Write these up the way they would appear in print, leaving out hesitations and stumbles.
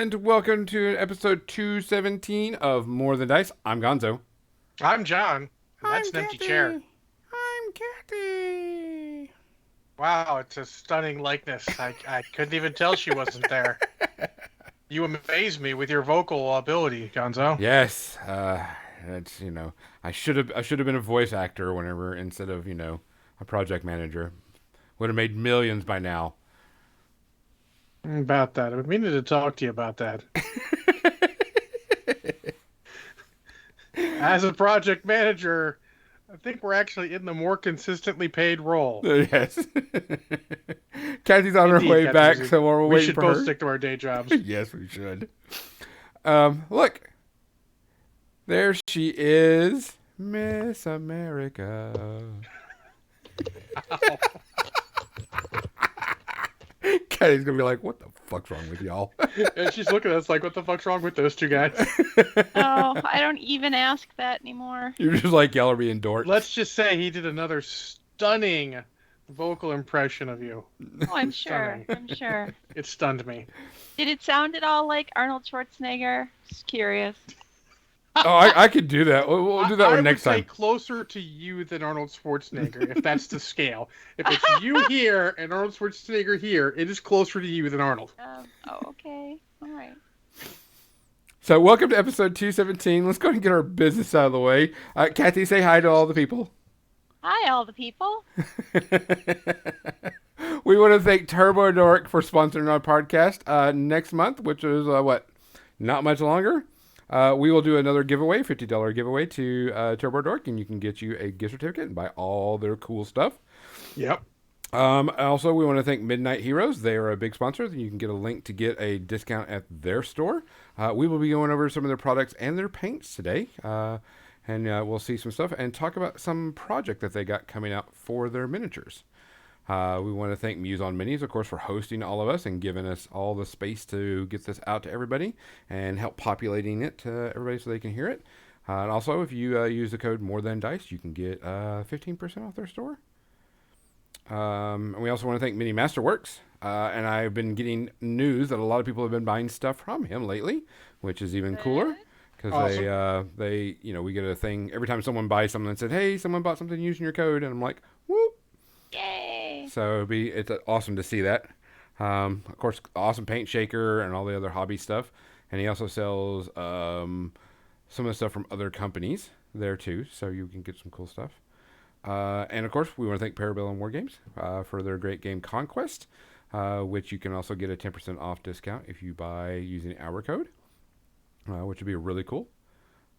and welcome to episode 217 of More Than Dice. I'm Gonzo. I'm John, and I'm that's an empty chair. Kathy. I'm Kathy. Wow, it's a stunning likeness. I couldn't even tell she wasn't there. You amaze me with your vocal ability, Gonzo. Yes, that's I should have been a voice actor whenever instead of a project manager. Would have made millions by now. About that, I've been meaning to talk to you about that. As a project manager, I think we're actually in the more consistently paid role. Yes. Kathy's on her Indeed, way Captain back, Susie. so we're We waiting should for both her. stick to our day jobs. Yes, we should. Look, there she is, Miss America. Kathy's gonna be like, "What the fuck's wrong with y'all?" And she's looking at us like, what the fuck's wrong with those two guys? Oh, I don't even ask that anymore. You're just like y'all are being dorks. Let's just say he did another stunning vocal impression of you. Oh, I'm sure. Stunning. I'm sure. It stunned me. Did it sound at all like Arnold Schwarzenegger? Just curious. Oh, I could do that. We'll do that I one next would say time. closer to you than Arnold Schwarzenegger, if that's the scale. If it's you here and Arnold Schwarzenegger here, it is closer to you than Arnold. Oh, okay. All right. So, welcome to episode 217. Let's go ahead and get our business out of the way. Kathy, say hi to all the people. Hi, all the people. We want to thank Turbo Dork for sponsoring our podcast. Next month, which is not much longer, we will do another giveaway, $50 giveaway to Turbo Dork, and you can get you a gift certificate and buy all their cool stuff. Yep. Also, we want to thank Midknight Heroes. They are a big sponsor. You can get a link to get a discount at their store. We will be going over some of their products and their paints today. And we'll see some stuff and talk about some project that they got coming out for their miniatures. We want to thank Muse on Minis, of course, for hosting all of us and giving us all the space to get this out to everybody and help populating it to everybody so they can hear it. And also, if you use the code More Than Dice, you can get 15% off their store. And we also want to thank Mini Masterworks. And I've been getting news that a lot of people have been buying stuff from him lately, which is even cooler. Because Awesome. they, we get a thing every time someone buys something and said, "Hey, someone bought something using your code," and I'm like, "Whoop!" Yay. So it's awesome to see that. Of course, awesome paint shaker and all the other hobby stuff, and he also sells some of the stuff from other companies there too, so you can get some cool stuff. And of course, we want to thank Parabellum War Games for their great game Conquest, which you can also get a 10% off discount if you buy using our code. Which would be really cool.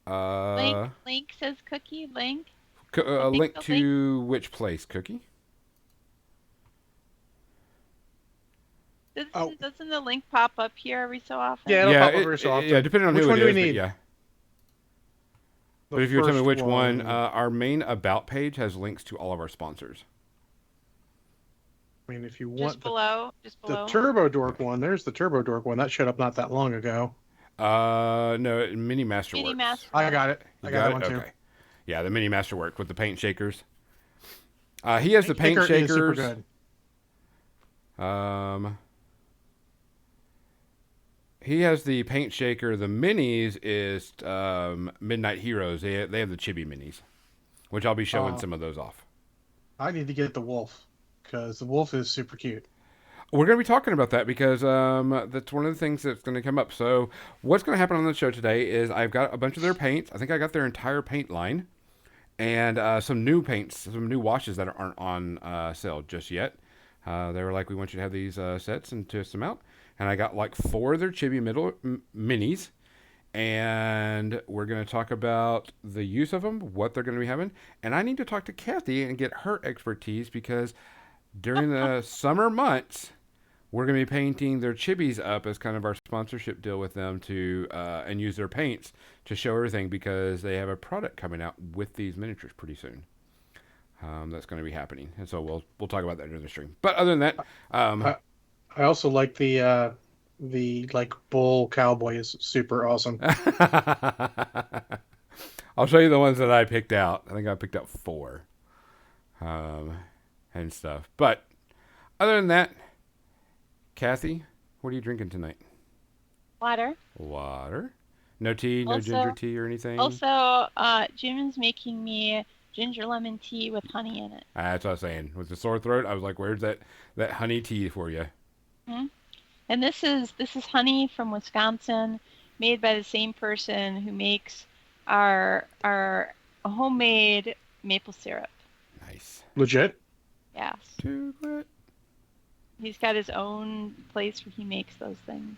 Link says cookie. Link. A link the to which place, Cookie? Doesn't the link pop up here every so often? Yeah, it'll pop up every so often. Yeah, depending on Which who one it do we is, but need? yeah. The But if you tell me first which one, our main About page has links to all of our sponsors. I mean, if you Just want below. Just the below. Turbo Dork one, there's the Turbo Dork one. That showed up not that long ago. No, Mini Masterworks. Mini Master. I got it. You I got that one too. Okay. Yeah, the Mini Masterworks with the paint shakers. He has the paint Shaker is super shakers. good. He has the paint shaker. The minis is Midnight Heroes. They have the chibi minis, which I'll be showing some of those off. I need to get the wolf because the wolf is super cute. We're going to be talking about that because that's one of the things that's going to come up. So what's going to happen on the show today is I've got a bunch of their paints. I think I got their entire paint line and some new paints, some new washes that aren't on sale just yet. They were like, we want you to have these sets and test them out. And I got like 4 of their chibi minis. And we're going to talk about the use of them, what they're going to be having. And I need to talk to Kathy and get her expertise because during the summer months, we're going to be painting their chibis up as kind of our sponsorship deal with them to and use their paints to show everything because they have a product coming out with these miniatures pretty soon. That's going to be happening, and so we'll talk about that during the stream. But other than that, I also like the like bull cowboy is super awesome. I'll show you the ones that I picked out. I think I picked out 4 and stuff. But other than that, Kathy, what are you drinking tonight? Water. Water. No tea, no ginger Also, tea or anything. Jim is making me ginger lemon tea with honey in it. That's what I was saying. With the sore throat, I was like, "Where's that honey tea for you?" Hmm. And this is honey from Wisconsin, made by the same person who makes our homemade maple syrup. Nice. Legit. Yes. Chocolate. He's got his own place where he makes those things.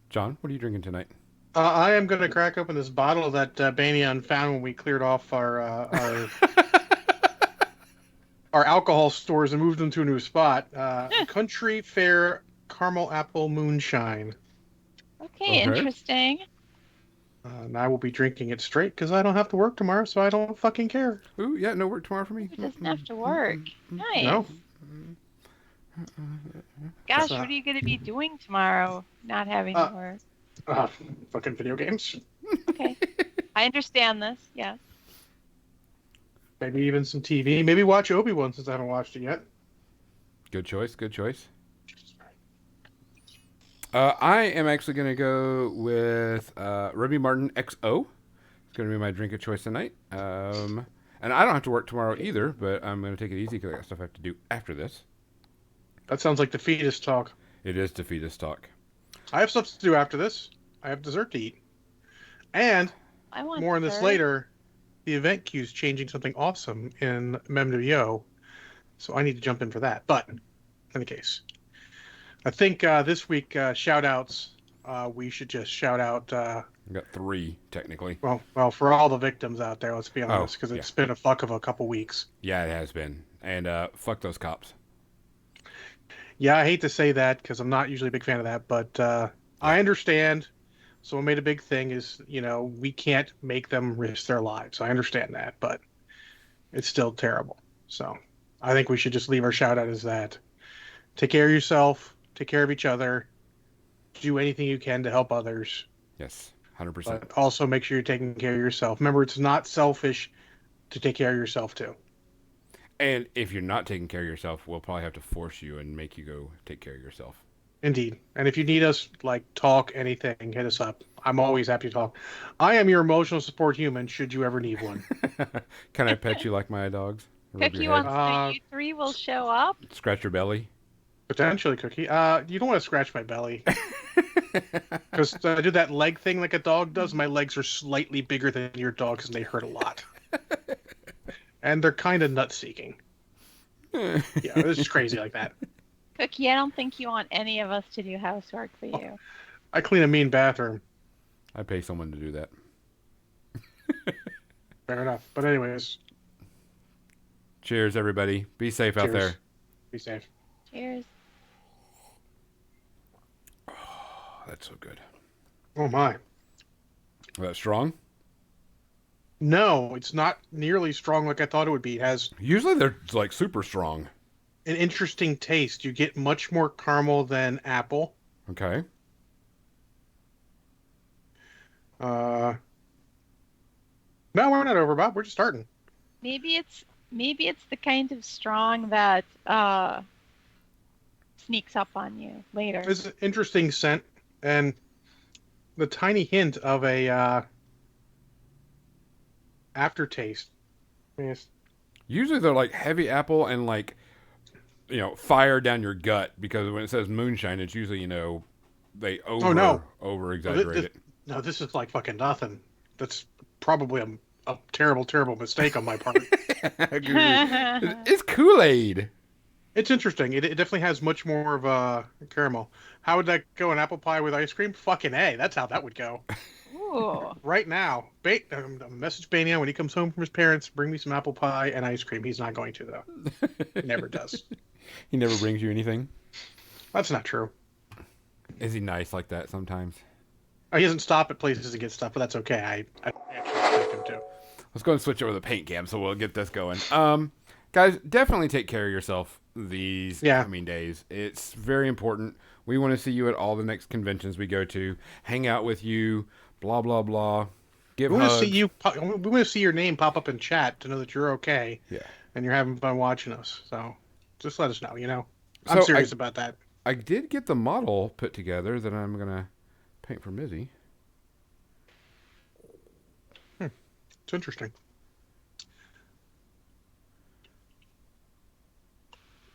John, what are you drinking tonight? I am going to crack open this bottle that Banyan found when we cleared off our alcohol stores and moved them to a new spot. Country Fair Caramel Apple Moonshine. Okay, Okay. interesting. And I will be drinking it straight because I don't have to work tomorrow, so I don't fucking care. Ooh, yeah, no work tomorrow for me. He doesn't have to work. Nice. No. Gosh, So- what are you going to be doing tomorrow? Not having to work. Fucking video games. Okay. I understand this. Yes. Maybe even some TV. Maybe watch Obi-Wan since I haven't watched it yet. Good choice. Good choice. I am actually going to go with Ruby Martin XO. It's going to be my drink of choice tonight. And I don't have to work tomorrow either, but I'm going to take it easy because I got stuff I have to do after this. That sounds like the fetus talk. It is Defeatist talk. I have stuff to do after this. I have dessert to eat. And I want more on this dessert. later, the event queue's changing something awesome in Mem so I need to jump in for that. But, in any case, I think this week, shout-outs, we should just shout out, I got 3, technically. well, for all the victims out there, let's be honest, because yeah. it's been a fuck of a couple weeks. Yeah, it has been. And fuck those cops. Yeah, I hate to say that because I'm not usually a big fan of that, but I understand. Someone made a big thing is, we can't make them risk their lives. I understand that, but it's still terrible. So I think we should just leave our shout out as that. Take care of yourself, take care of each other, do anything you can to help others, Yes, 100%. but also make sure you're taking care of yourself. Remember, it's not selfish to take care of yourself too. And if you're not taking care of yourself, we'll probably have to force you and make you go take care of yourself. Indeed. And if you need us, talk anything, hit us up. I'm always happy to talk. I am your emotional support human, should you ever need one. Can I pet you like my dogs? Rub Cookie your head? wants that you 3 will show up. Scratch your belly? Potentially, Cookie. You don't want to scratch my belly. Because I do that leg thing like a dog does. My legs are slightly bigger than your dog's, and they hurt a lot. And they're kind of nut-seeking. Yeah, it's just crazy like that. Cookie, I don't think you want any of us to do housework for you. I clean a mean bathroom. I pay someone to do that. Fair enough. But anyways, Cheers, everybody. Be safe out Cheers. there. be safe. Cheers. Oh, that's so good. Oh, my. That strong? No, it's not nearly strong like I thought it would be. It has Usually they're like super strong. an interesting taste. You get much more caramel than apple. Okay. No, we're not over, Bob. We're just starting. Maybe it's the kind of strong that sneaks up on you later. It's an interesting scent and the tiny hint of a aftertaste. Yes. Usually they're like heavy apple and like, fire down your gut because when it says moonshine, it's usually, they over exaggerate it. No, this is like fucking nothing. That's probably a terrible, terrible mistake on my part. It's Kool-Aid. It's interesting. It definitely has much more of a caramel. How would that go? An apple pie with ice cream? Fucking A. That's how that would go. Ooh. Right now. Message Bania when he comes home from his parents, bring me some apple pie and ice cream. He's not going to, though. He never does. He never brings you anything. That's not true. Is he nice like that sometimes? He doesn't stop at places to get stuff, but that's okay. I actually expect him to. Let's go and switch over the paint cam so we'll get this going. Guys, definitely take care of yourself these coming days. It's very important. We want to see you at all the next conventions we go to, hang out with you, blah, blah, blah. Give We want hugs. to see you. We want to see your name pop up in chat to know that you're okay. Yeah. And you're having fun watching us. So just let us know. I'm So serious about that. I did get the model put together that I'm gonna paint for Mizzy. It's interesting.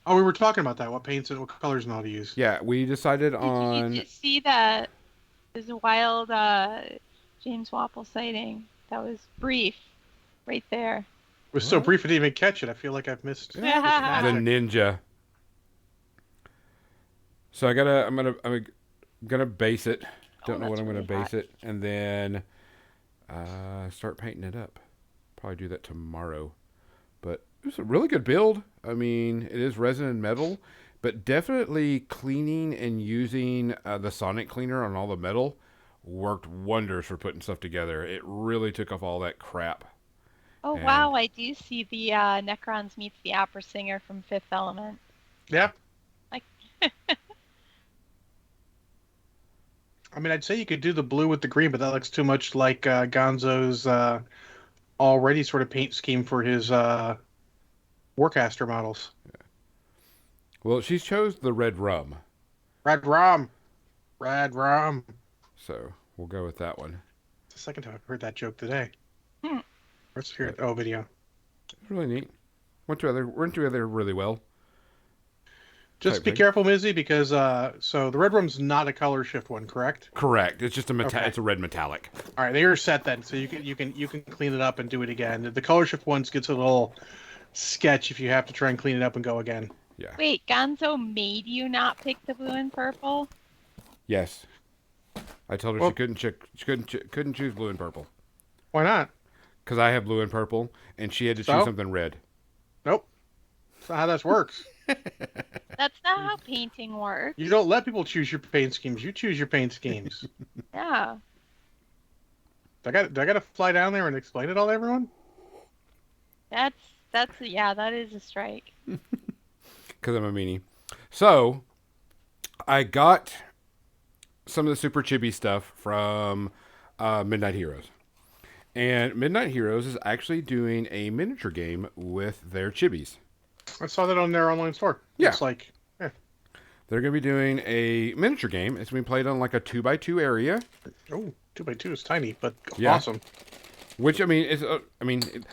Oh, we were talking about that. What paints and what colors and all to use. Yeah, we decided Did you on. just see that there's a wild James Wapple sighting? That was brief, right there. It was so What? brief I didn't even catch it. I feel like I've missed The magic. ninja. So I'm gonna base it. Don't know what that's I'm gonna really base hot. it, and then start painting it up. Probably do that tomorrow. But it's a really good build. I mean, it is resin and metal, but definitely cleaning and using the sonic cleaner on all the metal worked wonders for putting stuff together. It really took off all that crap. Oh And wow, I do see the Necrons meets the opera singer from Fifth Element. Yeah. Like, I mean, I'd say you could do the blue with the green, but that looks too much like Gonzo's already sort of paint scheme for his Warcaster models. well, she chose the red rum, Red rum. Red rum. so we'll go with that one. It's the second time I've heard that joke today. Hmm. Let's hear it. Oh, video. It's really neat. Went together really well. Just Type be thing. careful, Mizzy, because so the red rum's not a color shift one, correct? Correct. It's just a Okay. It's a red metallic. All right, they're set then, so you can clean it up and do it again. The color shift ones gets a little sketch if you have to try and clean it up and go again. Yeah. wait, Gonzo made you not pick the blue and purple? Yes. I told her Well- she couldn't choose blue and purple Why not? because I have blue and purple, and she had to So? choose something red. Nope. That's not how this works. That's not how painting works. You don't let people choose your paint schemes. You choose your paint schemes. Yeah. do I got to fly down there and explain it all to everyone? That is a strike. Because I'm a meanie. So, I got some of the Super Chibi stuff from Midnight Heroes. And Midnight Heroes is actually doing a miniature game with their chibis. I saw that on their online store. Yeah. It's like, They're going to be doing a miniature game. It's going to be played on like a 2x2 area. oh, 2x2 is tiny, but Yeah. awesome. Which, I mean,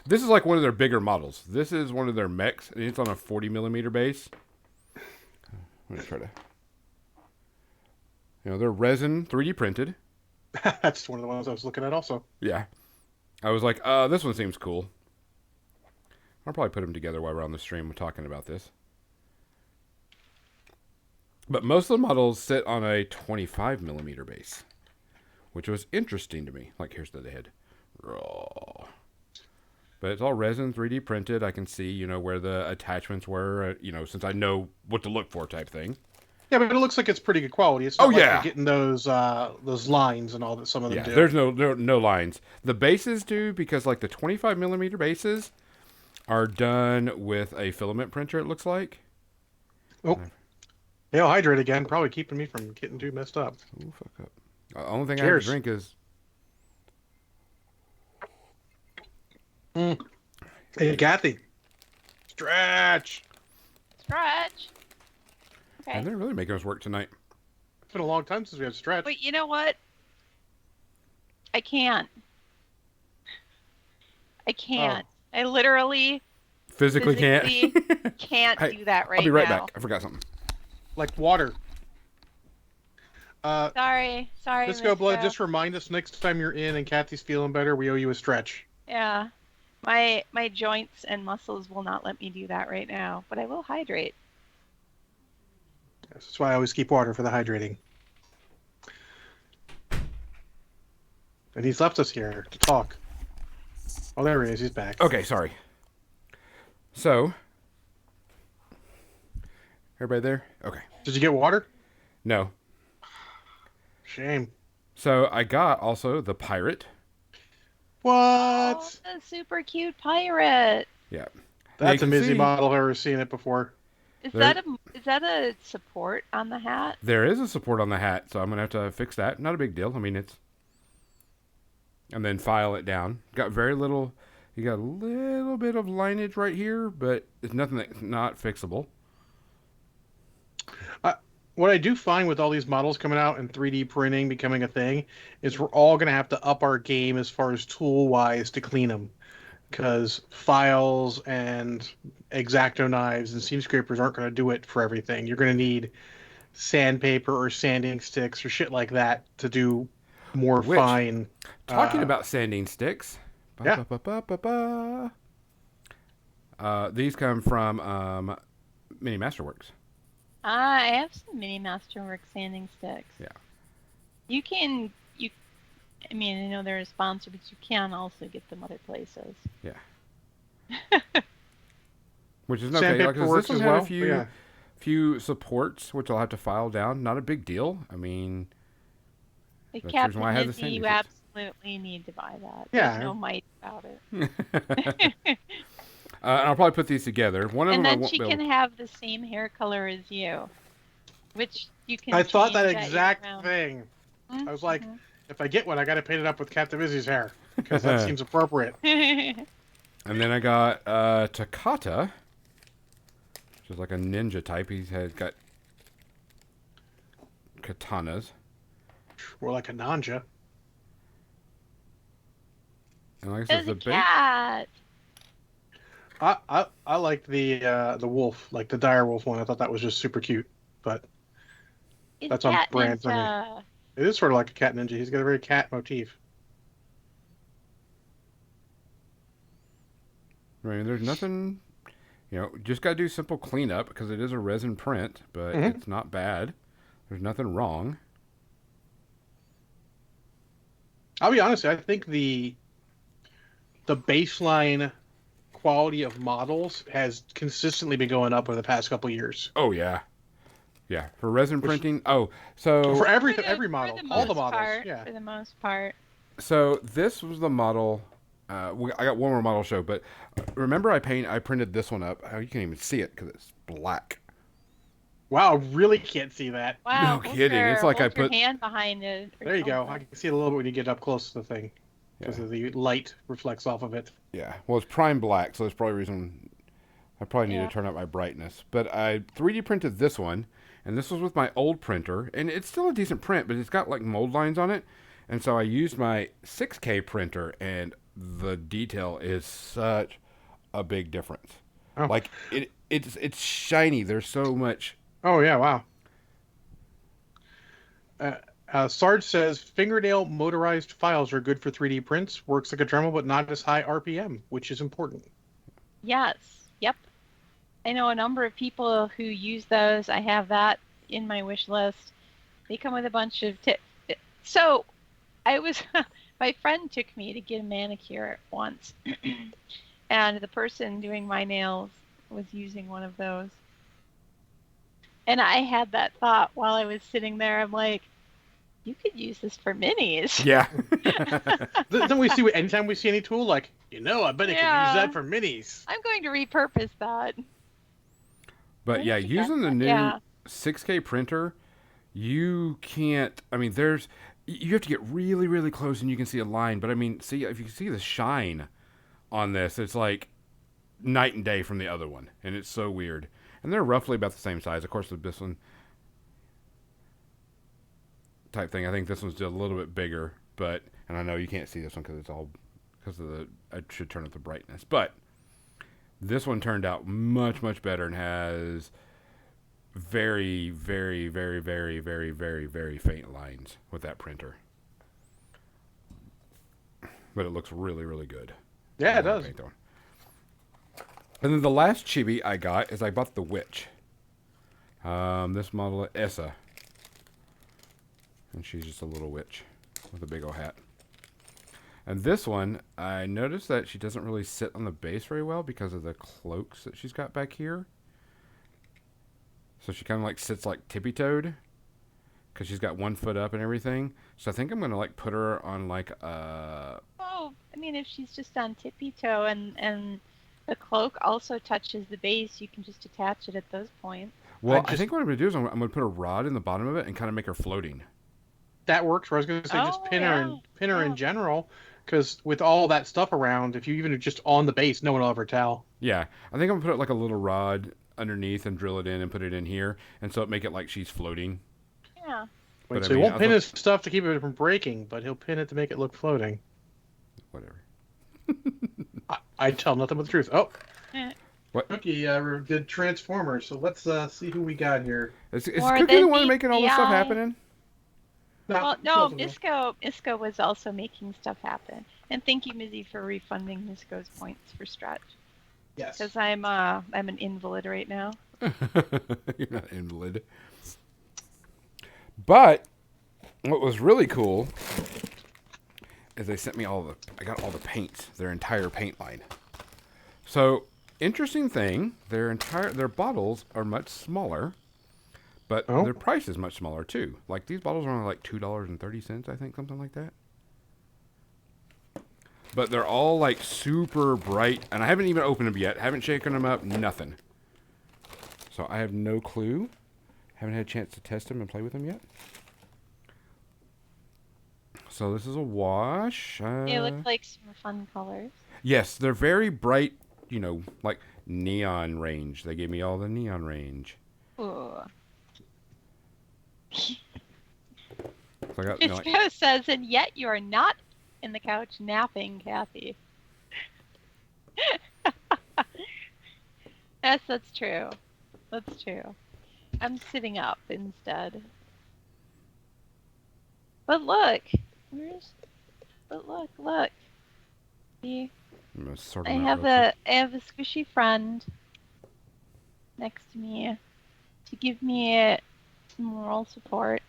this is like one of their bigger models. This is one of their mechs, and it's on a 40 millimeter base. I'm going to try to... they're resin 3D printed. That's one of the ones I was looking at also. Yeah. I was like, this one seems cool. I'll probably put them together while we're on the stream talking about this. But most of the models sit on a 25 millimeter base, which was interesting to me. Like, here's the head. Raw. But it's all resin 3D printed. I can see, where the attachments were, since I know what to look for type thing. Yeah, but it looks like it's pretty good quality. It's not Oh, like yeah. you're getting those lines and all that some of them Yeah, do. there's no lines. The bases do, because like the 25 millimeter bases are done with a filament printer, it looks like. Oh, they'll hydrate again, probably keeping me from getting too messed up. Ooh, fuck up. The only thing I Cheers. have to drink is... Hey, Kathy. Stretch. Stretch. Okay. And they're really making us work tonight. It's been a long time since we had stretch. But you know what? I can't. I can't. I literally Physically can't. can't Hey, do that right I'll be right now. back. I forgot something. Like water. Sorry, Disco Blood, Mister. just remind us next time you're in and Kathy's feeling better, we owe you a stretch. Yeah. My joints and muscles will not let me do that right now, but I will hydrate. That's why I always keep water for the hydrating. And he's left us here to talk. Oh, there he is. He's back. Okay, sorry. So, everybody there? Okay. Did you get water? No. Shame. So, I got also the pirate. What? Oh, the super cute pirate. Yeah. That's a you can Mizzy see- model. I've ever seen it before. Is There- that a support on the hat? There is a support on the hat, so I'm going to have to fix that. Not a big deal. I mean, it's... And then file it down. Got very little... You got a little bit of lineage right here, but it's nothing that's not fixable. What I do find with all these models coming out and 3D printing becoming a thing is we're all going to have to up our game as far as tool wise to clean them, because files and X-Acto knives and seam scrapers aren't going to do it for everything. You're going to need sandpaper or sanding sticks or shit like that to do more Which, fine. talking Uh, about sanding sticks, ba, yeah, ba, ba, ba, ba, ba. These come from Mini Masterworks. I have some mini Masterwork sanding sticks. Yeah. You can, you, I mean, I know they're a sponsor, but you can also get them other places. Yeah. Which is okay. sandpaper Like, 'cause works this one as had a well. But yeah, few supports, which I'll have to file down. Not a big deal. I mean, But that's the reason Captain why I have the Izzy, sanding you sticks. absolutely need to buy that. yeah. There's no might about it. And I'll probably put these together. One of And them I then won't she be can able. have the same hair color as you, which you can I thought that change at your exact own. thing. I was like, Mhm. if I get one, I got to paint it up with Captain Izzy's hair because that seems appropriate. Mhm. And then I got Takata, which is like a ninja type. He's got katanas. More like a Nanja. And like I said, There's it's a a big. cat. I liked the wolf, like the dire wolf one. I thought that was just super cute, but It's that's on cat brand for me. ninja. It is sort of like a cat ninja. He's got a very cat motif. I mean, there's nothing. Just got to do simple cleanup because it is a resin print, but Hmm. it's not bad. There's nothing wrong. I'll be honest. I think the baseline quality of models has consistently been going up over the past couple years. Oh yeah, yeah. For resin Which printing. Oh, for so every For model, the all the most models. part, Yeah. for the most part. so this was the model. I got one more model show, but remember I printed this one up. Oh, you can't even see it because it's black. Wow, I really can't see that. No Wow, kidding. It's like I hold your put. hand behind it or There you go. I something. can see it a little bit when you get up close to the thing because Yeah, of the light reflects off of it. yeah. Well, it's prime black, so that's probably the reason I probably need to Yeah. turn up my brightness. But I 3D printed this one, and this was with my old printer, and it's still a decent print, but it's got like mold lines on it. And so I used my 6K printer, and the detail is such a big difference. Oh, Like it's shiny. There's so much. oh yeah, wow. Uh, Sarge says fingernail motorized files are good for 3D prints. Works like a Dremel, but not as high RPM, which is important. Yes. Yep. I know a number of people who use those. I have that in my wish list. They come with a bunch of tips. So I was, my friend took me to get a manicure once, and the person doing my nails was using one of those. And I had that thought while I was sitting there. I'm like, you could use this for minis. Yeah. Then we see anytime we see any tool, like I bet I could use Yeah. that for minis. I'm going to repurpose that. But yeah, Thank you, using the Captain. new Yeah. 6K printer, you can't. I mean, you have to get really, really close, and you can see a line. But I mean, see if you see the shine on this, it's like night and day from the other one, and it's so weird. And they're roughly about the same size. Of course, with this one type thing, I think this one's just a little bit bigger. But and I know you can't see this one because it's all because of the. I should turn up the brightness, but this one turned out much, much better and has very, very, very, very, very, very, very faint lines with that printer. But it looks really, really good. Yeah, I it wanna does. paint that one. And then the last chibi I got is I bought the witch. This model Essa, and she's just a little witch with a big old hat. And this one, I noticed that she doesn't really sit on the base very well because of the cloaks that she's got back here. So she kind of like sits like tippy-toed because she's got 1 foot up and everything. So I think I'm gonna like put her on like Oh, I mean, if she's just on tippy toe and the cloak also touches the base, you can just attach it at those points. Well, I think what I'm gonna do is I'm gonna put a rod in the bottom of it and kind of make her floating. That works. Or I was going to say just Oh, pin her and yeah. pin her in Yeah. general, because with all that stuff around, if you even are just on the base, no one will ever tell. Yeah, I think I'm gonna put like a little rod underneath and drill it in and put it in here, and so it make it like she's floating. Yeah. But I So he mean, won't pin his stuff to keep it from breaking, but he'll pin it to make it look floating. whatever. I tell nothing but the truth. Oh, Eh. What? Cookie did Transformers, so let's see who we got here. Is More Cookie the than one meets making all the this stuff eye. happening? Well, no, Misco. Misco was also making stuff happen. And thank you, Mizzy, for refunding Misco's points for stretch. Yes. Because I'm an invalid right now. You're not invalid. But what was really cool is they sent me I got all the paints, their entire paint line. So, interesting thing, their bottles are much smaller, but their price is much smaller too. Like these bottles are only like $2.30, I think, something like that. But they're all like super bright, and I haven't even opened them yet. Haven't shaken them up, nothing. So I have no clue. Haven't had a chance to test them and play with them yet. So this is a wash. They look like some fun colors. Yes, they're very bright, like neon range. They gave me all the neon range. Ooh. So I got, Misco says, and yet you are not in the couch napping, Kathy. Yes, that's true. That's true. I'm sitting up instead. But look. Look. See? I have a squishy friend next to me to give me some moral support.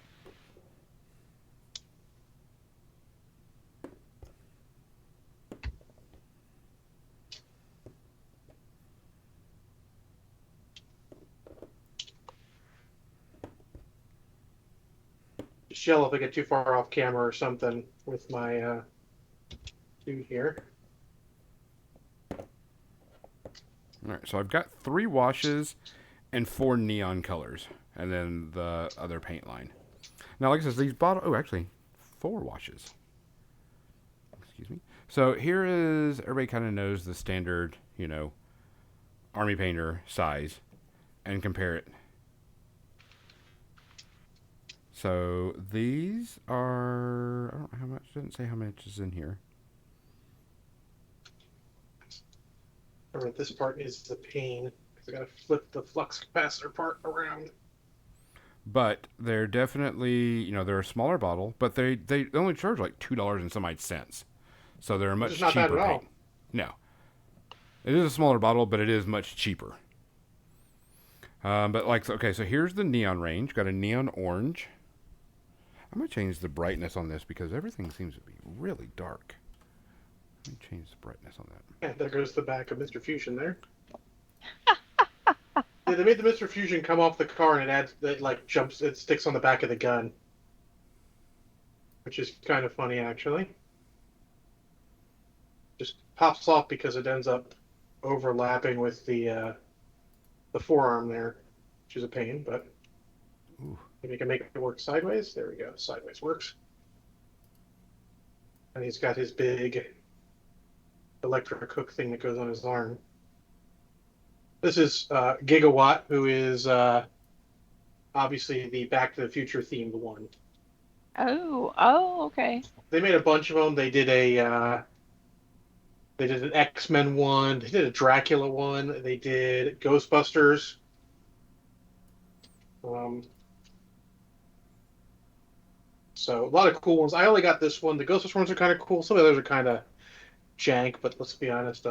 Just yell if I get too far off camera or something with my two here. All right, so I've got 3 washes and 4 neon colors, and then the other paint line. Now, like I said, these bottles. Oh, actually, 4 washes. Excuse me. So here is, everybody kind of knows the standard, army painter size, and compare it. So these are, I don't know how much. It doesn't say how much is in here. Alright, this part is the pain because I gotta flip the flux capacitor part around. But they're definitely, they're a smaller bottle, but they only charge like $2 and some odd cents. So they're a much not bad cheaper at all. paint. No. It is a smaller bottle, but it is much cheaper. But okay, so here's the neon range. Got a neon orange. I'm going to change the brightness on this because everything seems to be really dark. Let me change the brightness on that. Yeah, there goes the back of Mr. Fusion there. Yeah, they made the Mr. Fusion come off the car and it sticks on the back of the gun. Which is kind of funny, actually. Just pops off because it ends up overlapping with the forearm there, which is a pain, but Ooh. maybe you can make it work sideways. There we go. Sideways works. And he's got his big electric hook thing that goes on his arm. This is Gigawatt, who is obviously the Back to the Future themed one. Oh, okay. They made a bunch of them. They did an X-Men one. They did a Dracula one. They did Ghostbusters. So a lot of cool ones. I only got this one. The Ghostbusters ones are kind of cool. Some of those are kind of jank, but let's be honest,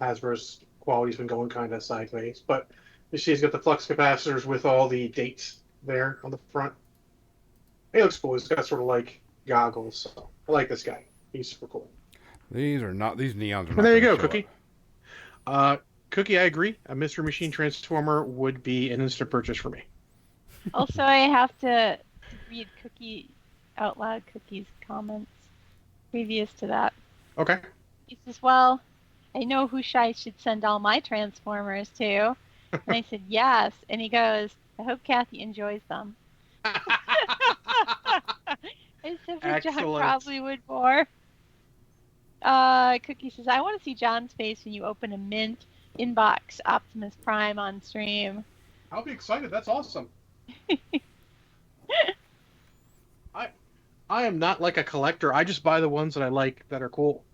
Hasbro's quality's been going kind of sideways. But you see he's got the flux capacitors with all the dates there on the front. He looks cool. He's got sort of like goggles. So I like this guy. He's super cool. These neons are not. Well, there you go, Cookie. Cookie, I agree. A Mystery Machine Transformer would be an instant purchase for me. Also, I have to read out loud Cookie's comments previous to that. Okay. He says, well, I know who I should send all my Transformers to. And I said, yes. And he goes, I hope Kathy enjoys them. I said, for John probably would more. Cookie says, I want to see John's face when you open a mint inbox Optimus Prime on stream. I'll be excited. That's awesome. I I am not like a collector. I just buy the ones that I like that are cool.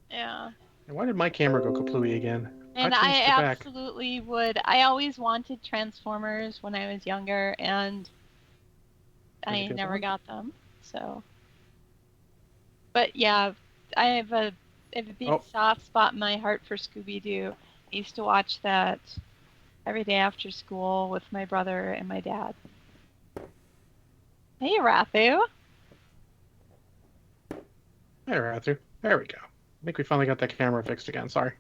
Yeah. And why did my camera go kaplooey again? I And I changed it back. absolutely would. I always wanted Transformers when I was younger, and Did you I get never one? got them. So, but yeah, I have a big Oh, soft spot in my heart for Scooby Doo. I used to watch that every day after school with my brother and my dad. Hey, Rathu. there, Arthur. There we go. I think we finally got that camera fixed again. Sorry.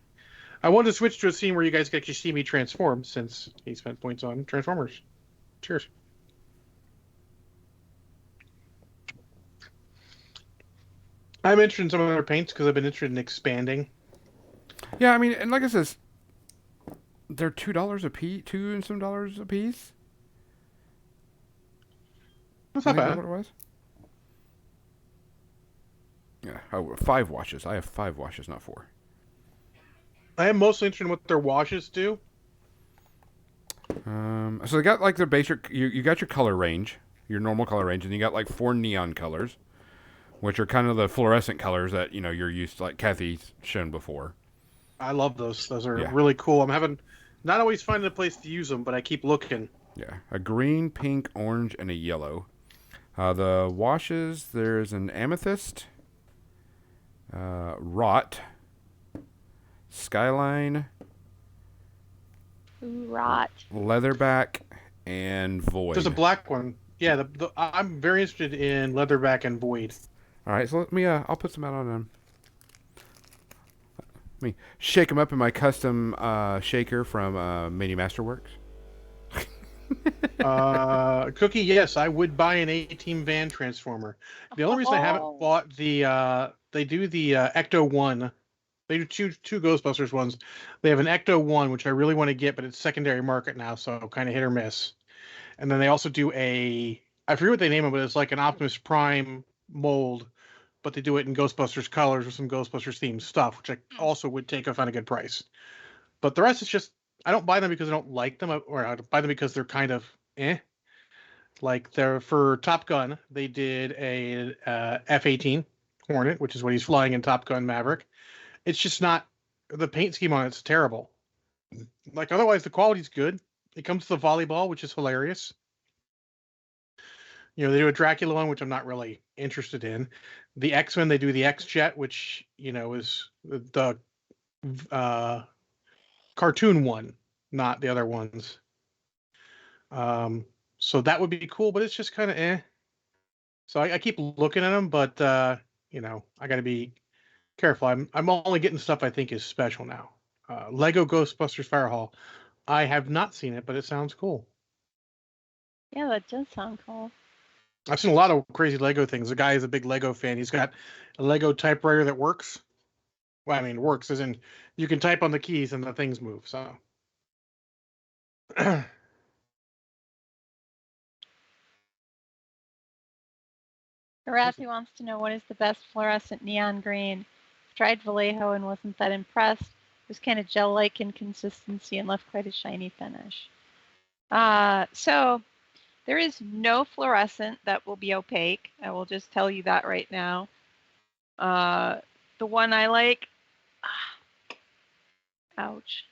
I wanted to switch to a scene where you guys can actually see me transform since he spent points on Transformers. Cheers. I'm interested in some of their paints because I've been interested in expanding. Yeah, I mean, and like I says, they're $2 a piece, $2 and some dollars a piece. That's I not think that's bad. what it was. Yeah, oh, 5 washes. I have 5 washes, not 4. I am mostly interested in what their washes do. So they got like their basic. You got your color range, your normal color range, and you got like 4 neon colors, which are kind of the fluorescent colors that you're used to, like Kathy's shown before. I love those. Those are Yeah, really cool. I'm having not always finding a place to use them, but I keep looking. yeah. A green, pink, orange, and a yellow. The washes, there's an amethyst, rot, skyline, Ooh, rot. leatherback, and There's a void. black one. Yeah, I'm very interested in Leatherback and Void. All right, so let me. I'll put some out on them. Let me shake them up in my custom shaker from Mini Masterworks. Cookie, yes, I would buy an A-Team van transformer. The only reason I haven't Oh. bought they do the Ecto One. They do two Ghostbusters ones. They have an Ecto One, which I really want to get, but it's secondary market now, so kind of hit or miss. And then they also do I forget what they name it, but it's like an Optimus Prime mold, but they do it in Ghostbusters colors with some Ghostbusters themed stuff, which I also would take if on a good price. But the rest is just I don't buy them because I don't like them, or I buy them because they're kind of eh. Like they're for Top Gun, they did a F-18 Hornet, which is what he's flying in Top Gun Maverick. It's just not the paint scheme on it's terrible. Like otherwise, the quality's good. It comes to the volleyball, which is hilarious. They do a Dracula one, which I'm not really interested in. The X-Men, they do the X-Jet, which is the uh, cartoon one, not the other ones. So that would be cool, but it's just kind of eh. So I keep looking at them, but I got to be careful. I'm only getting stuff I think is special now. Lego Ghostbusters Fire Hall. I have not seen it, but it sounds cool. Yeah, that does sound cool. I've seen a lot of crazy Lego things. The guy is a big Lego fan. He's got a Lego typewriter that works. Well, I mean, works as in you can type on the keys and the things move. So, Harassy wants to know what is the best fluorescent neon green. I've tried Vallejo and wasn't that impressed. It was kind of gel-like in consistency and left quite a shiny finish. So there is no fluorescent that will be opaque. I will just tell you that right now. The one I like, ouch.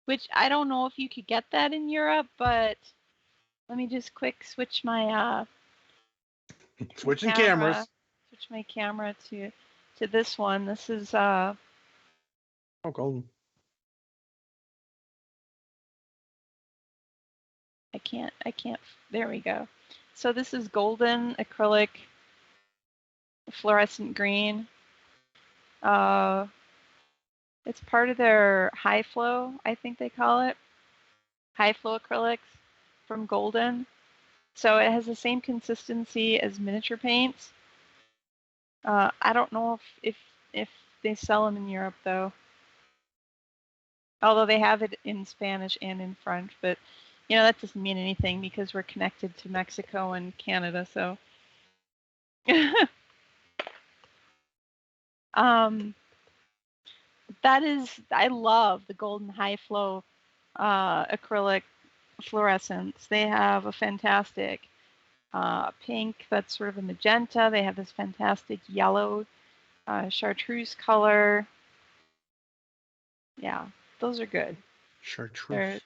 Which I don't know if you could get that in Europe, but let me just quick switch my switching cameras. switch my camera to this one. This is Oh, golden. I can't. There we go. So this is golden acrylic fluorescent green. It's part of their high flow, I think they call it. High flow acrylics from Golden. So it has the same consistency as miniature paints. I don't know if they sell them in Europe though. Although they have it in Spanish and in French, but that doesn't mean anything because we're connected to Mexico and Canada, so that is, I love the golden high flow acrylic fluorescents. They have a fantastic pink that's sort of a magenta. They have this fantastic yellow chartreuse color. Yeah, those are good. Chartreuse.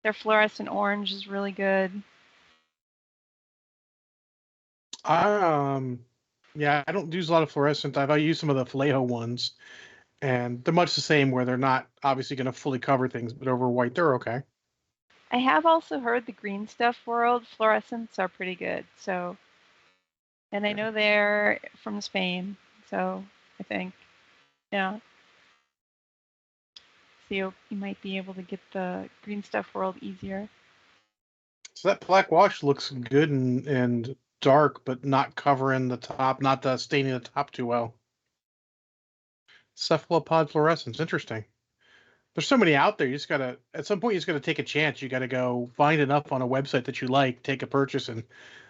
Their fluorescent orange is really good. Yeah, I don't use a lot of fluorescent. I use some of the Vallejo ones, and they're much the same where they're not obviously going to fully cover things, but over white, they're okay. I have also heard the green stuff world fluorescents are pretty good. So, and I know they're from Spain. So I think, yeah. So you might be able to get the green stuff world easier. So that black wash looks good and dark, but not covering the top, not staining the top too well. Cephalopod fluorescence, interesting. There's so many out there. You just gotta, at some point, you just gotta take a chance. You gotta go find enough on a website that you like, take a purchase, and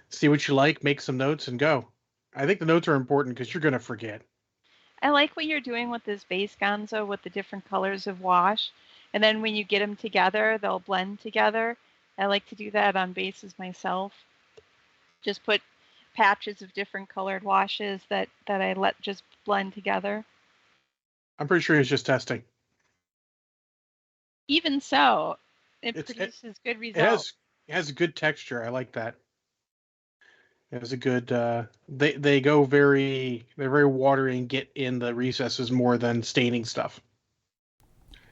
see what you like, make some notes, and go. I think the notes are important because you're gonna forget. I like what you're doing with this base Gonzo with the different colors of wash. And then when you get them together, they'll blend together. I like to do that on bases myself. Just put patches of different colored washes that I let just blend together. I'm pretty sure he's just testing. Even so, it produces good results. It has a good texture. I like that. It has a good. They go they're very watery and get in the recesses more than staining stuff.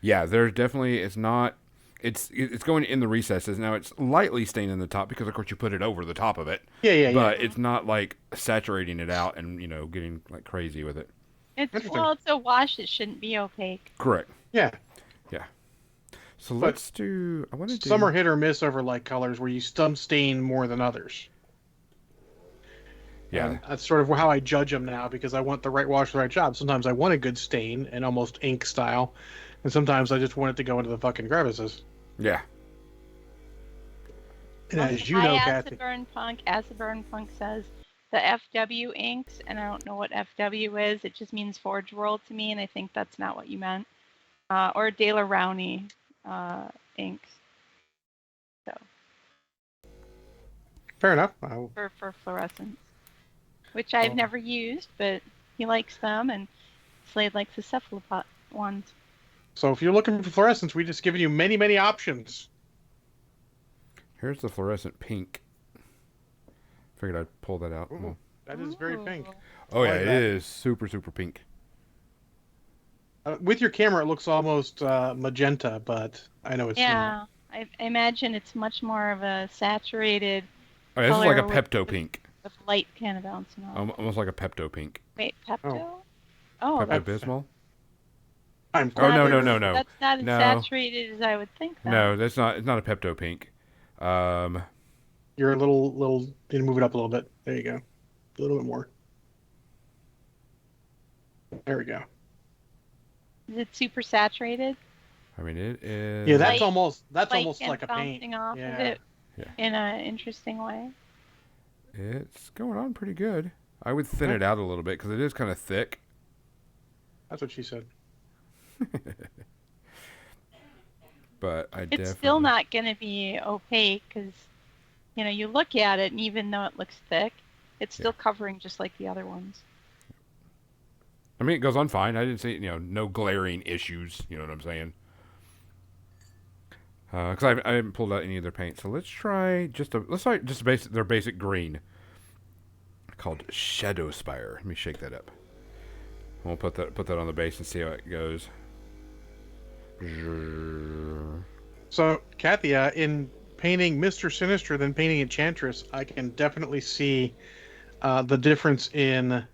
Yeah, there's definitely it's not. It's going in the recesses. Now it's lightly stained in the top because of course you put it over the top of it. Yeah. But it's not like saturating it out and getting like crazy with it. It's a wash. It shouldn't be opaque. Correct. Yeah. So let's do. I want to do. Some are hit or miss over light colors where you stain more than others. Yeah. And that's sort of how I judge them now because I want the right wash for the right job. Sometimes I want a good stain and almost ink style, and sometimes I just want it to go into the fucking crevices. Yeah. And as you know, Kathy. As the Burn Punk says, the FW inks, and I don't know what FW is. It just means Forge World to me, and I think that's not what you meant. Or De La Rowney inks. So. Fair enough. For fluorescence, which I've never used, but he likes them, and Slade likes the cephalopod ones. So if you're looking for fluorescence, we just given you many, many options. Here's the fluorescent pink. Figured I'd pull that out. Ooh, that is very pink. Oh yeah, it is super pink. With your camera, it looks almost magenta, but I know it's not. I imagine it's much more of a saturated. Oh, yeah, this is like a Pepto pink. With light kind of bouncing off. Almost like a Pepto pink. Wait, Pepto? Oh, Pepto Bismol. No. That's not as saturated as I would think. Though. No, that's not. It's not a Pepto pink. You're a little. You need to move it up a little bit. There you go. A little bit more. There we go. Is it super saturated? I mean, it is. Yeah, that's almost like a paint. Bouncing off of it in an interesting way. It's going on pretty good. I would thin it out a little bit because it is kind of thick. That's what she said. But it's still not going to be opaque because, you look at it and even though it looks thick, it's still covering just like the other ones. I mean, it goes on fine. I didn't see, no glaring issues. You know what I'm saying? Because I haven't pulled out any of their paint. So let's try their basic green called Shadow Spire. Let me shake that up. We'll put that on the base and see how it goes. So, Kathy, in painting Mr. Sinister than painting Enchantress, I can definitely see the difference in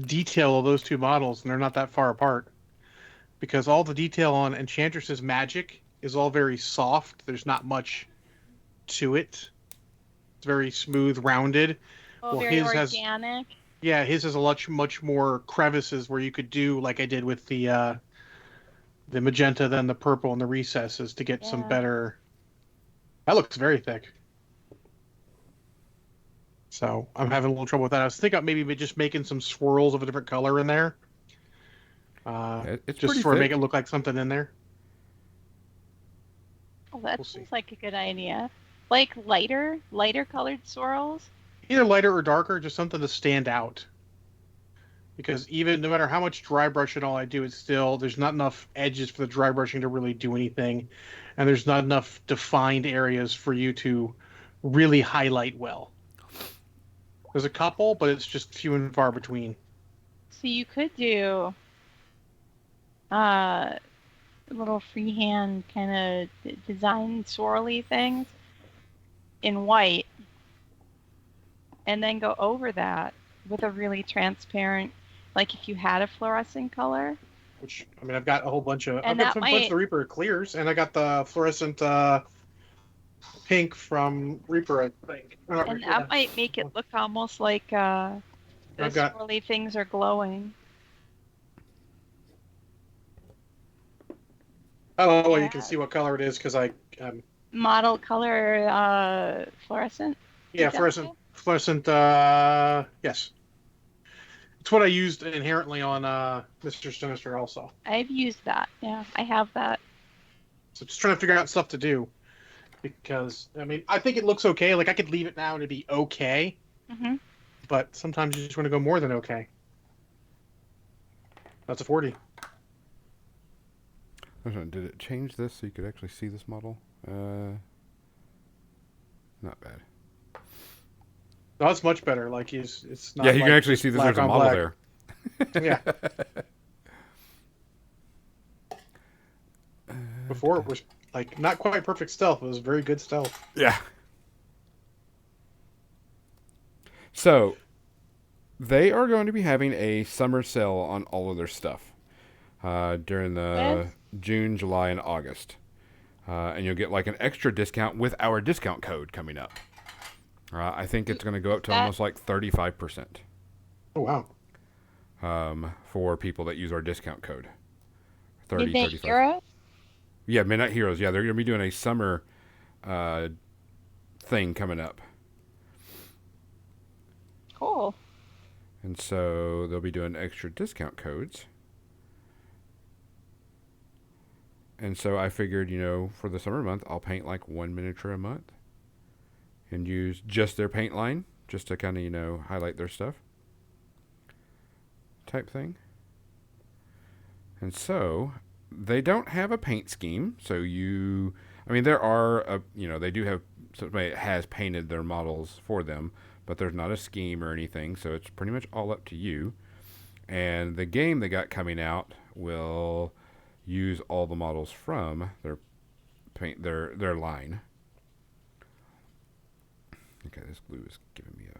detail of those two models, and they're not that far apart. Because all the detail on Enchantress's magic is all very soft. There's not much to it. It's very smooth, rounded. Oh, very organic. His has a much more crevices where you could do like I did with the magenta, then the purple and the recesses to get some better. That looks very thick. So I'm having a little trouble with that. I was thinking about maybe just making some swirls of a different color in there. It's Just pretty sort of make thick. it look like something in there. Well, that We'll see. seems like a good idea. Like lighter colored swirls. Either lighter or darker, just something to stand out. Because even no matter how much dry brush and all I do, it's still there's not enough edges for the dry brushing to really do anything, and there's not enough defined areas for you to really highlight well. There's a couple, but it's just few and far between. So you could do uh little freehand kind of design swirly things in white, and then go over that with a really transparent, like if you had a fluorescent color, Which I mean, I've got a whole bunch of I've and got that some bunch of might the Reaper clears, and I got the fluorescent pink from Reaper, I think. Or not and Reaper, that might make it look almost like the I've got. swirly things are glowing. Oh, well, you Yeah. can see what color it is because Model color fluorescent. yeah, Is that fluorescent, it? fluorescent. Yes, it's what I used inherently on Mr. Sinister also. I've used that. Yeah, I have that. So just trying to figure out stuff to do because I mean I think it looks okay. Like I could leave it now and it'd be okay, Hmm. but sometimes you just want to go more than okay. That's a 40. Did it change this so you could actually see this model? Not bad. No, it's much better. Like it's not. Yeah, you can like actually just see that black there's a on model black. there. Yeah. Before it was like not quite perfect stealth. It was very good stealth. Yeah. So, they are going to be having a summer sale on all of their stuff during the June, July, and August. And you'll get like an extra discount with our discount code coming up. I think it's going to go up to almost like 35% Oh wow. for people that use our discount code. 30, Midnight 35. Heroes. Yeah, Midnight Heroes. Yeah, they're going to be doing a summer thing coming up. Cool. And so they'll be doing extra discount codes. And so I figured, for the summer month, I'll paint like one miniature a month and use just their paint line just to kind of, highlight their stuff type thing. And so they don't have a paint scheme. So there are, they do have somebody that has painted their models for them, but there's not a scheme or anything. So it's pretty much all up to you. And the game they got coming out will use all the models from their line. Okay, this glue is giving me a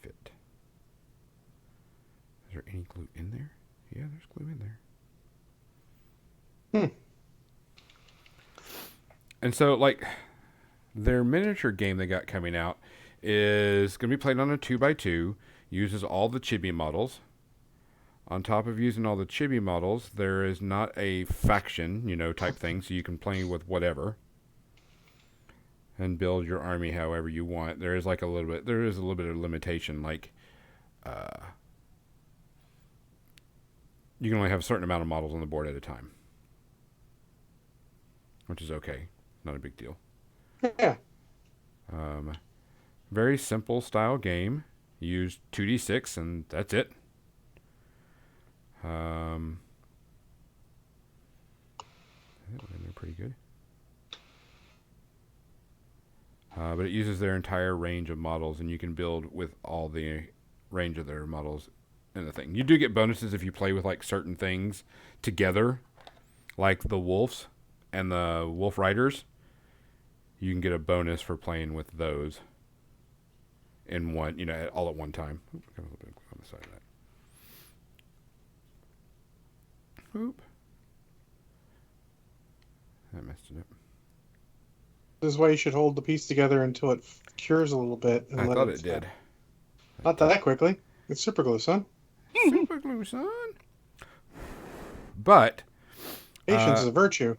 fit. Is there any glue in there? Yeah, there's glue in there. And so, like, their miniature game they got coming out is going to be played on a 2x2, uses all the chibi models. On top of using all the chibi models, there is not a faction, type thing, so you can play with whatever and build your army however you want. There is a little bit of limitation, like you can only have a certain amount of models on the board at a time, which is okay, not a big deal. Yeah. Very simple style game. You use 2d6 and that's it. They're pretty good. But it uses their entire range of models, and you can build with all the range of their models in the thing. You do get bonuses if you play with like certain things together, like the wolves and the wolf riders. You can get a bonus for playing with those in one, all at one time. Oops, got a little bit on the side of that. Oop. I messed it up. This is why you should hold the piece together until it cures a little bit. And I let thought it did. Not that quickly. It's super glue, son. Super glue, son. But Patience is a virtue.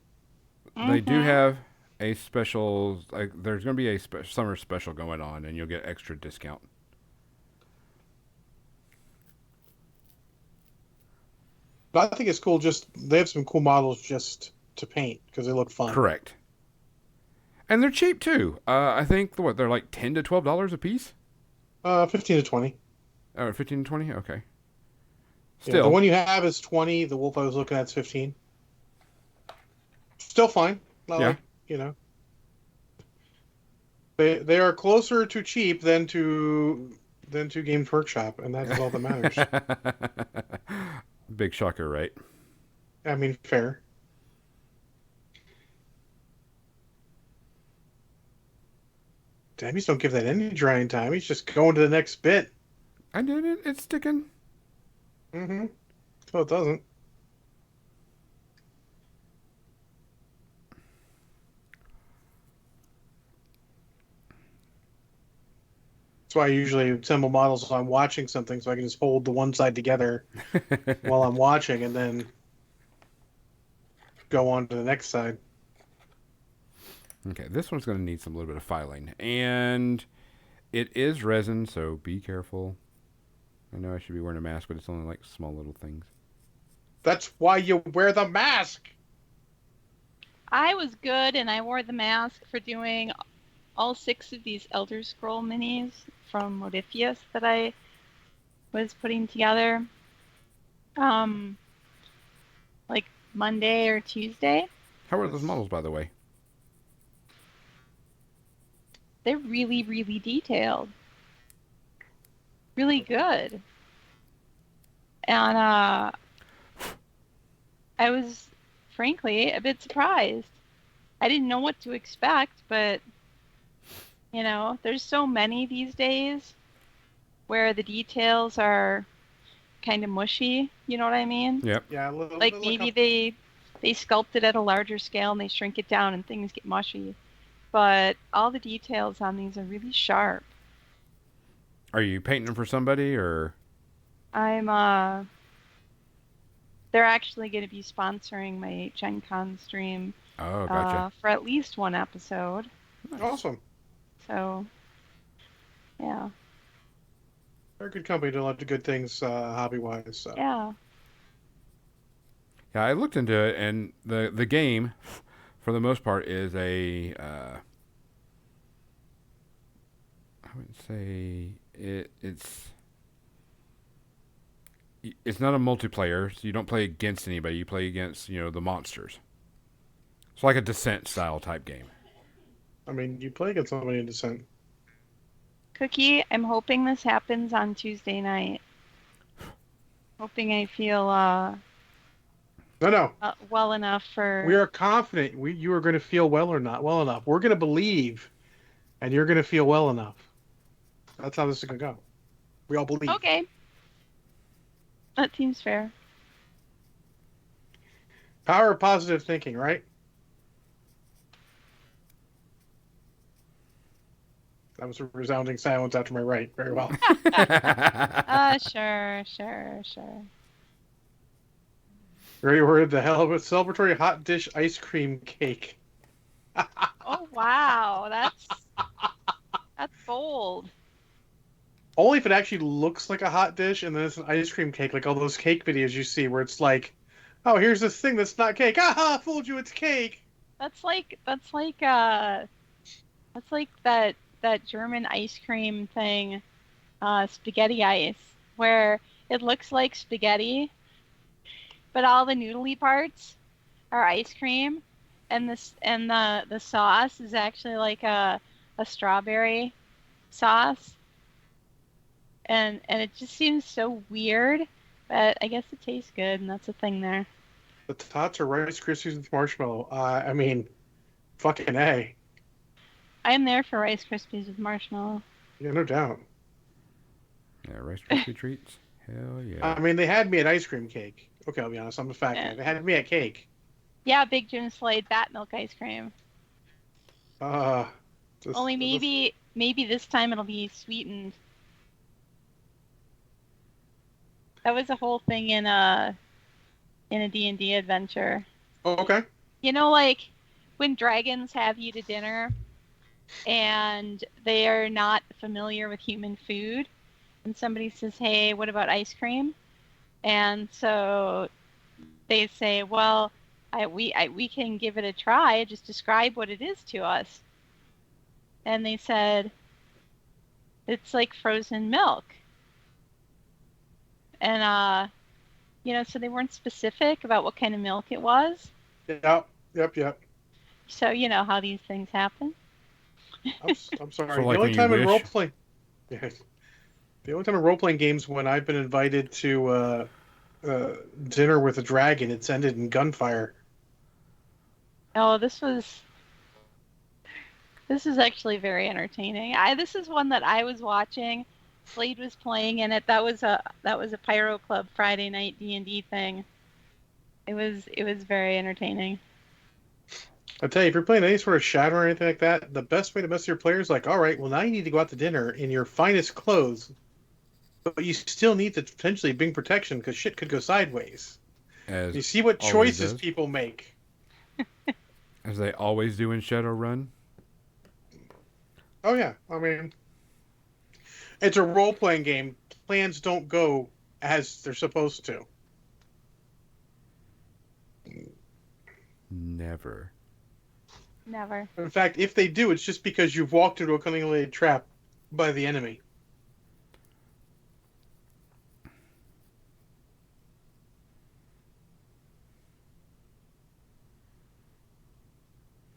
they do have a special, like, there's going to be a summer special going on, and you'll get extra discount. But I think it's cool. Just they have some cool models just to paint because they look fun. Correct. And they're cheap too. I think what they're like $10 to $12 a piece. 15 to 20. Oh, 15 to 20. Okay. Yeah, the Still, one you have is 20. The wolf I was looking at is 15. Still fine. Not yeah. like, you know. They are closer to cheap than to Games Workshop, and that is all that matters. Big shocker, right? I mean, fair. Damn, he's don't give that any drying time. He's just going to the next bit. I did it. It's sticking. Mm-hmm. So it doesn't. That's why I usually assemble models while I'm watching something, so I can just hold the one side together while I'm watching, and then go on to the next side. Okay, this one's going to need some little bit of filing, and it is resin, so be careful. I know I should be wearing a mask, but it's only like small little things. That's why you wear the mask. I was good, and I wore the mask for doing all 6 of these Elder Scroll minis from Modiphius that I was putting together, um, like Monday or Tuesday. How are those models, by the way? They're really, really detailed, really good, and I was frankly a bit surprised. I didn't know what to expect, but there's so many these days where the details are kind of mushy, you know what I mean? Yep. Yeah, a little, Like little maybe they sculpt it at a larger scale and they shrink it down and things get mushy. But all the details on these are really sharp. Are you painting them for somebody, or? I'm they're actually going to be sponsoring my Gen Con stream Oh, gotcha. for at least one episode. Nice. awesome. So, yeah. They're a good company, do a lot of good things hobby-wise. So. Yeah. Yeah, I looked into it, and the game, for the most part, is a. I wouldn't say it's not a multiplayer, so you don't play against anybody. You play against the monsters. It's like a Descent style type game. I mean, you play against somebody in Descent. Cookie, I'm hoping this happens on Tuesday night. Hoping I feel No. well enough for. We are confident you are going to feel well or not well enough. We're going to believe, and you're going to feel well enough. That's how this is going to go. We all believe. Okay. That seems fair. Power of positive thinking, right? That was a resounding silence after my right. Very well. Sure. Ready word the hell of a celebratory hot dish ice cream cake. Oh wow, that's bold. Only if it actually looks like a hot dish and then it's an ice cream cake, like all those cake videos you see where it's like, oh, here's this thing that's not cake. Aha, fooled you, it's cake. That's like that German ice cream thing, spaghetti ice, where it looks like spaghetti, but all the noodly parts are ice cream, and the sauce is actually like a strawberry sauce, and it just seems so weird, but I guess it tastes good, and that's a thing there. The tots are Rice Krispies with marshmallow. I mean, fucking A. I'm there for Rice Krispies with marshmallow. Yeah, no doubt. Yeah, Rice Krispie treats. Hell yeah. I mean, they had me at ice cream cake. Okay, I'll be honest. I'm a fat guy. They had me at cake. Yeah, Big Jim Slade bat milk ice cream. Only maybe this time it'll be sweetened. That was a whole thing in a D&D adventure. Oh, okay. Like when dragons have you to dinner and they are not familiar with human food, and somebody says, "Hey, what about ice cream?" And so they say, well, we can give it a try. Just describe what it is to us. And they said, it's like frozen milk. And, so they weren't specific about what kind of milk it was. Yep. So you know how these things happen. I'm sorry. So, The like only when you time in role wish. play, yeah, the only time in role playing games when I've been invited to dinner with a dragon, it's ended in gunfire. Oh, this is actually very entertaining. This is one that I was watching. Slade was playing in it. That was a Pyro Club Friday night D&D thing. It was very entertaining. I tell you, if you're playing any sort of shadow or anything like that, the best way to mess with your players is like, all right, well now you need to go out to dinner in your finest clothes, but you still need to potentially bring protection because shit could go sideways. As You see what always choices does. people make. As they always do in Shadowrun. Oh yeah, I mean, it's a role playing game. Plans don't go as they're supposed to. Never. Never. In fact, if they do, it's just because you've walked into a cunningly laid trap by the enemy.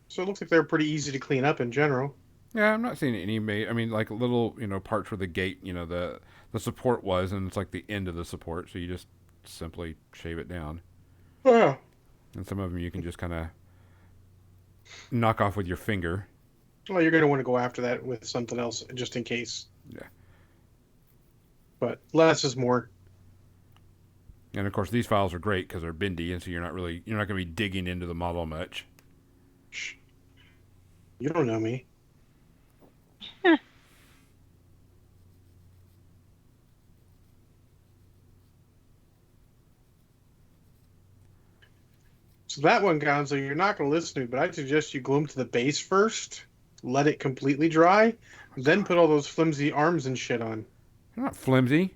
So it looks like they're pretty easy to clean up in general. Yeah, I'm not seeing any. I mean, like little, parts where the gate, the support was, and it's like the end of the support, so you just simply shave it down. Oh, yeah. And some of them you can just kind of knock off with your finger. Well, you're going to want to go after that with something else just in case. Yeah. But less is more. And of course, these files are great because they're bendy, and so you're not going to be digging into the model much. Shh. You don't know me. So that one, Gonzo, you're not going to listen to me, but I suggest you glue them to the base first, let it completely dry, then put all those flimsy arms and shit on. They're not flimsy.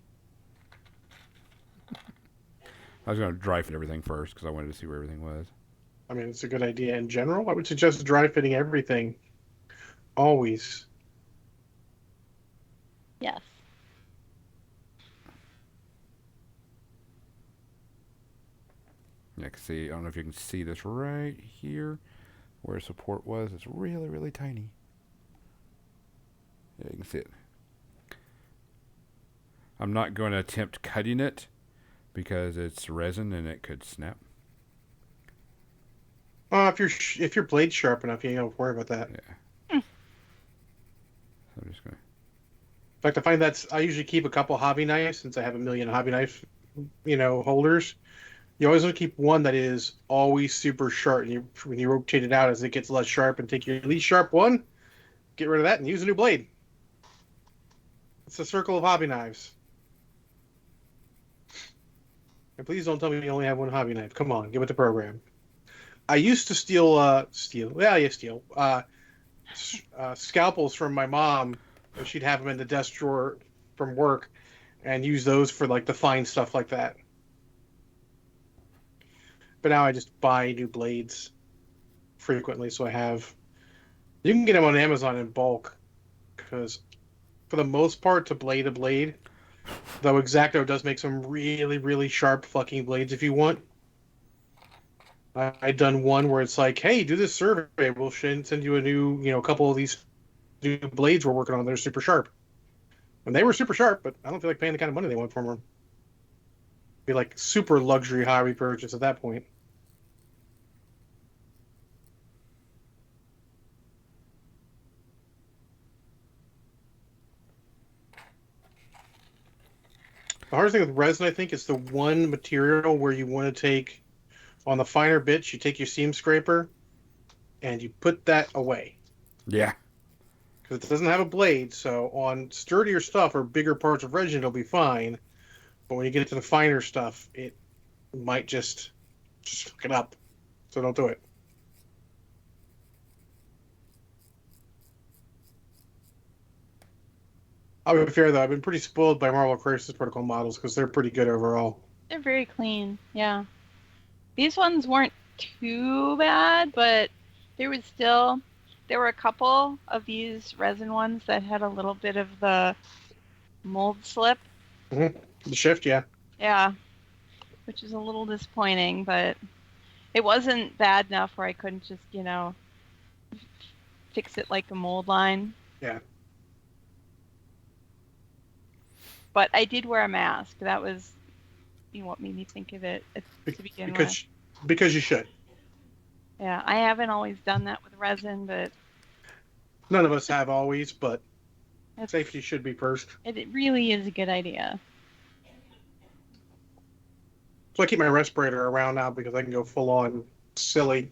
I was going to dry fit everything first because I wanted to see where everything was. I mean, it's a good idea in general. I would suggest dry fitting everything. Always. Yes. Yeah, I can see. I don't know if you can see this right here, where support was. It's really, really tiny. Yeah, you can see it. I'm not going to attempt cutting it because it's resin and it could snap. If your blade's sharp enough, you don't worry about that. Yeah. So I'm just going to. In fact, I find I usually keep a couple hobby knives since I have a million hobby knife, holders. You always want to keep one that is always super sharp. And when you rotate it out as it gets less sharp and take your least sharp one, get rid of that and use a new blade. It's a circle of hobby knives. And please don't tell me you only have one hobby knife. Come on, give it the program. I used to steal scalpels from my mom. And she'd have them in the desk drawer from work and use those for like the fine stuff like that. But now I just buy new blades frequently, so you can get them on Amazon in bulk because for the most part, to blade a blade, though X-Acto does make some really, really sharp fucking blades if you want. I've done one where it's like, hey, do this survey. We'll send you a new, couple of these new blades we're working on. They're super sharp. And they were super sharp, but I don't feel like paying the kind of money they want for them. Be like super luxury hobby purchase at that point. The hardest thing with resin, I think, is the one material where you want to take, on the finer bits, you take your seam scraper and you put that away. Yeah. Because it doesn't have a blade, so on sturdier stuff or bigger parts of resin, it'll be fine. But when you get to the finer stuff, it might just fuck it up. So don't do it. I'll be fair, though. I've been pretty spoiled by Marvel Crisis Protocol models because they're pretty good overall. They're very clean. Yeah. These ones weren't too bad, but there were a couple of these resin ones that had a little bit of the mold slip. Mm-hmm. The shift, yeah. Yeah, which is a little disappointing, but it wasn't bad enough where I couldn't just, fix it like a mold line. Yeah. But I did wear a mask. That was what made me think of it to begin with. Because you should. Yeah, I haven't always done that with resin, but None of us have always, but safety should be first. It really is a good idea. So I keep my respirator around now because I can go full on silly.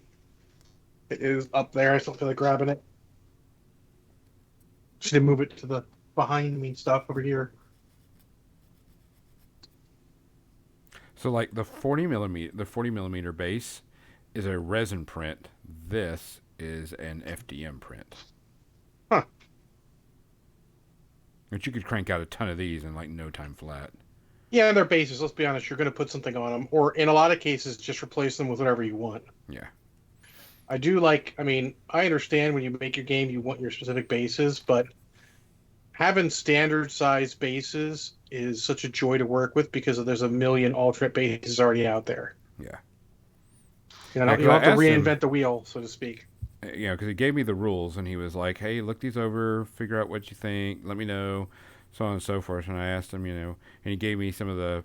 It is up there. I still feel like grabbing it. Just to move it to the behind me stuff over here. So like the 40 millimeter base is a resin print. This is an FDM print. Huh. But you could crank out a ton of these in like no time flat. Yeah, and they're bases. Let's be honest. You're going to put something on them, or in a lot of cases, just replace them with whatever you want. Yeah. I do like. I mean, I understand when you make your game, you want your specific bases, but having standard size bases is such a joy to work with because there's a million alternate bases already out there. Yeah. You don't have to reinvent the wheel, so to speak. You know, because he gave me the rules and he was like, "Hey, look these over, figure out what you think, let me know, so on and so forth." And I asked him, and he gave me some of the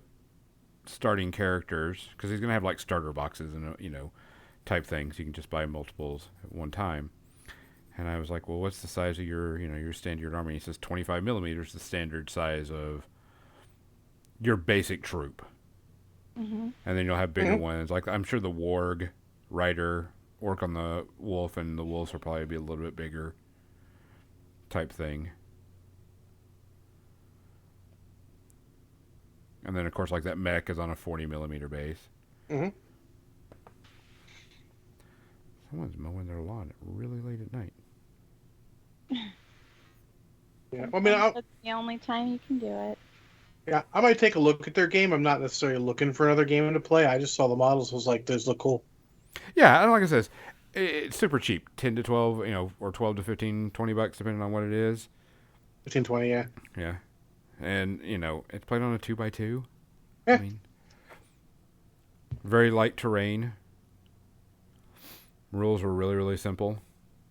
starting characters because he's gonna have like starter boxes and type things. You can just buy multiples at one time. And I was like, "Well, what's the size of your standard army?" He says 25 millimeters, the standard size of your basic troop. Mm-hmm. And then you'll have bigger ones. Like I'm sure the warg, rider, orc on the wolf, and the wolves will probably be a little bit bigger type thing. And then of course like that mech is on a 40 millimeter base. Mm-hmm. Someone's mowing their lawn really late at night. Yeah, I mean, that's the only time you can do it. Yeah, I might take a look at their game. I'm not necessarily looking for another game to play. I just saw the models. Was like, those look cool. Yeah, and like I says, it's super cheap. 10 to 12, or 12 to 15, $20 depending on what it is. 15, 20, yeah. Yeah. And, it's played on a 2x2. Yeah. I mean, very light terrain. Rules were really, really simple.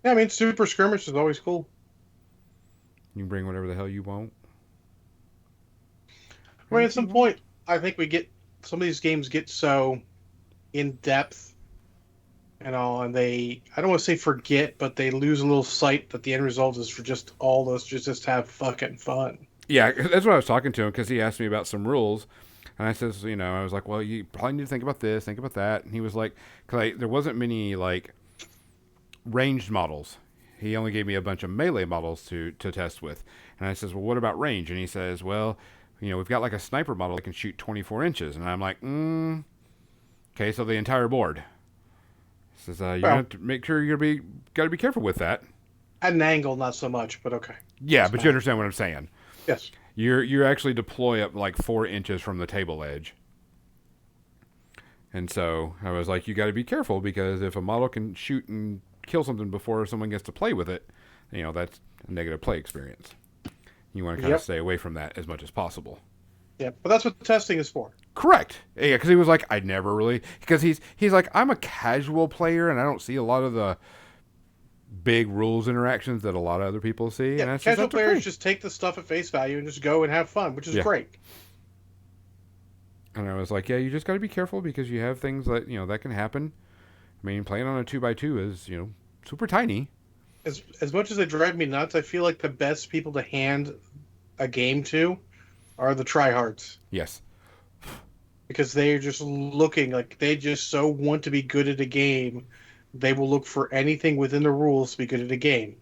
Yeah, I mean, super skirmish is always cool. You can bring whatever the hell you want. I mean, at some point, I think some of these games get so in depth and all, and I don't want to say forget, but they lose a little sight that the end result is for just all those just have fucking fun. Yeah, that's what I was talking to him because he asked me about some rules. And I says, I was like, well, you probably need to think about this, think about that. And he was like, because there wasn't many, like, ranged models. He only gave me a bunch of melee models to test with. And I says, well, what about range? And he says, well, we've got like a sniper model that can shoot 24 inches. And I'm like, okay, so the entire board. He says, you're going to make sure got to be careful with that. At an angle, not so much, but okay. Yeah, but you understand what I'm saying. Yes. You actually deploy up like 4 inches from the table edge. And so I was like, you got to be careful because if a model can shoot and kill something before someone gets to play with it, that's a negative play experience. You want to kind of stay away from that as much as possible. Yeah, but that's what the testing is for. Correct. Yeah, because he was like, I never really... Because he's like, I'm a casual player and I don't see a lot of the big rules interactions that a lot of other people see. Yeah, and casual players just take the stuff at face value and just go and have fun, which is great. And I was like, yeah, you just got to be careful because you have things that, that can happen. I mean, playing on a 2x2 is, super tiny. As much as they drive me nuts, I feel like the best people to hand a game to are the tryhards. Yes. Because they're just looking like they just so want to be good at a game, they will look for anything within the rules to be good at a game.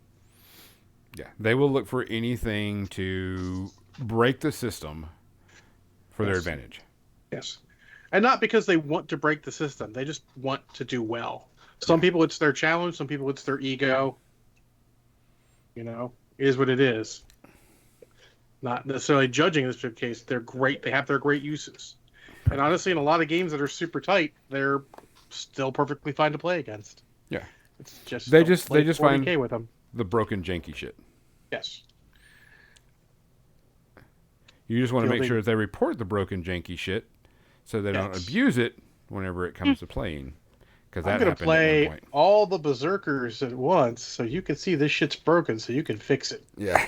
Yeah, they will look for anything to break the system for their advantage. Yes. And not because they want to break the system. They just want to do well. Some people, it's their challenge. Some people, it's their ego. It is what it is. Not necessarily judging in this case. They're great. They have their great uses. And honestly, in a lot of games that are super tight, they're still perfectly fine to play against. Yeah. It's just They don't just play they just find 40k with them. the broken janky shit. Yes. You just want to make sure Fielding. that they report the broken janky shit so they don't Yes. abuse it whenever it comes to playing. Because I'm that gonna happened at one play point. all the berserkers at once, so you can see this shit's broken, so you can fix it. Yeah.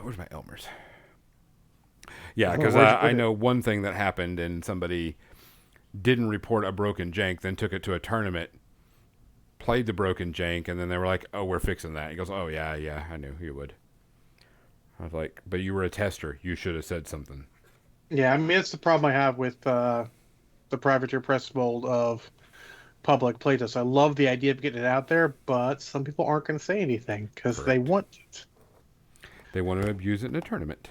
Where's my Elmers? Yeah, Oh, because where'd you I put it? know one thing that happened, and somebody didn't report a broken jank, then took it to a tournament, played the broken jank, and then they were like, "Oh, we're fixing that." He goes, "Oh yeah, yeah, I knew you would." I was like, "But you were a tester. You should have said something." Yeah, I mean it's the problem I have with the privateer press mold of public playtests. I love the idea of getting it out there, but some people aren't going to say anything because they Correct. want it. They want to abuse it in a tournament.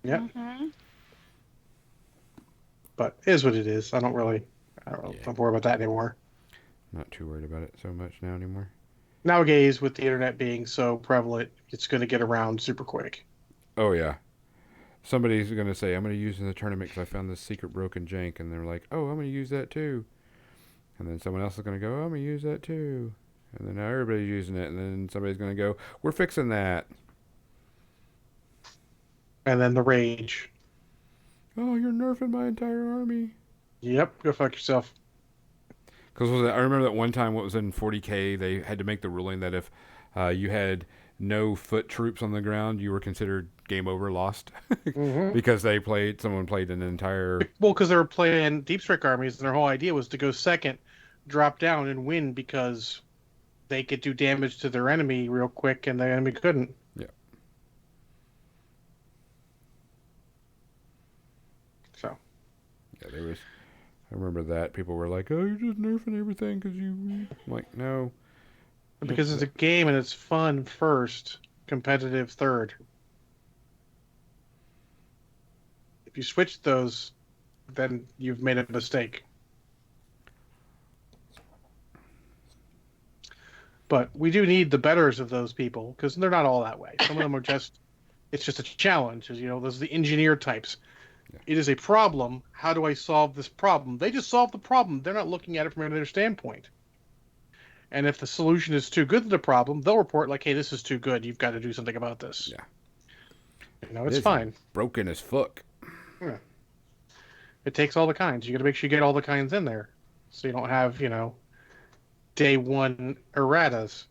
Yeah, Mm-hmm. but it is what it is. I don't really Yeah, don't worry about that anymore. not too worried about it so much now anymore. Nowadays, with the internet being so prevalent, it's going to get around super quick. Oh yeah, somebody's gonna say, "I'm gonna use it in the tournament because I found this secret broken jank," and they're like, "Oh, I'm gonna use that too." And then someone else is gonna go, "Oh, I'm gonna use that too." And then now everybody's using it, and then somebody's gonna go, "We're fixing that." And then the rage. Oh, you're nerfing my entire army. Yep, go fuck yourself. Because I remember that one time, what was in 40k, they had to make the ruling that if you had no foot troops on the ground, you were considered game over, lost, Hmm. because someone played an entire. Well, because they were playing Deep Strike armies, and their whole idea was to go second, drop down, and win because they could do damage to their enemy real quick, and the enemy couldn't. Yeah, So, yeah, there was. I remember that people were like, "Oh, you're just nerfing everything because you." I'm like, no, because it's a game and it's fun first, competitive third. If you switch those, then you've made a mistake. But we do need the betters of those people because they're not all that way. Some of them are just, it's just a challenge. As you know, those are the engineer types. Yeah. It is a problem. How do I solve this problem? They just solve the problem. They're not looking at it from another standpoint. And if the solution is too good to the problem, they'll report like, "Hey, this is too good. You've got to do something about this." Yeah, It's this is fine. broken as fuck. Yeah. It takes all the kinds. You got to make sure you get all the kinds in there, so you don't have day one erratas.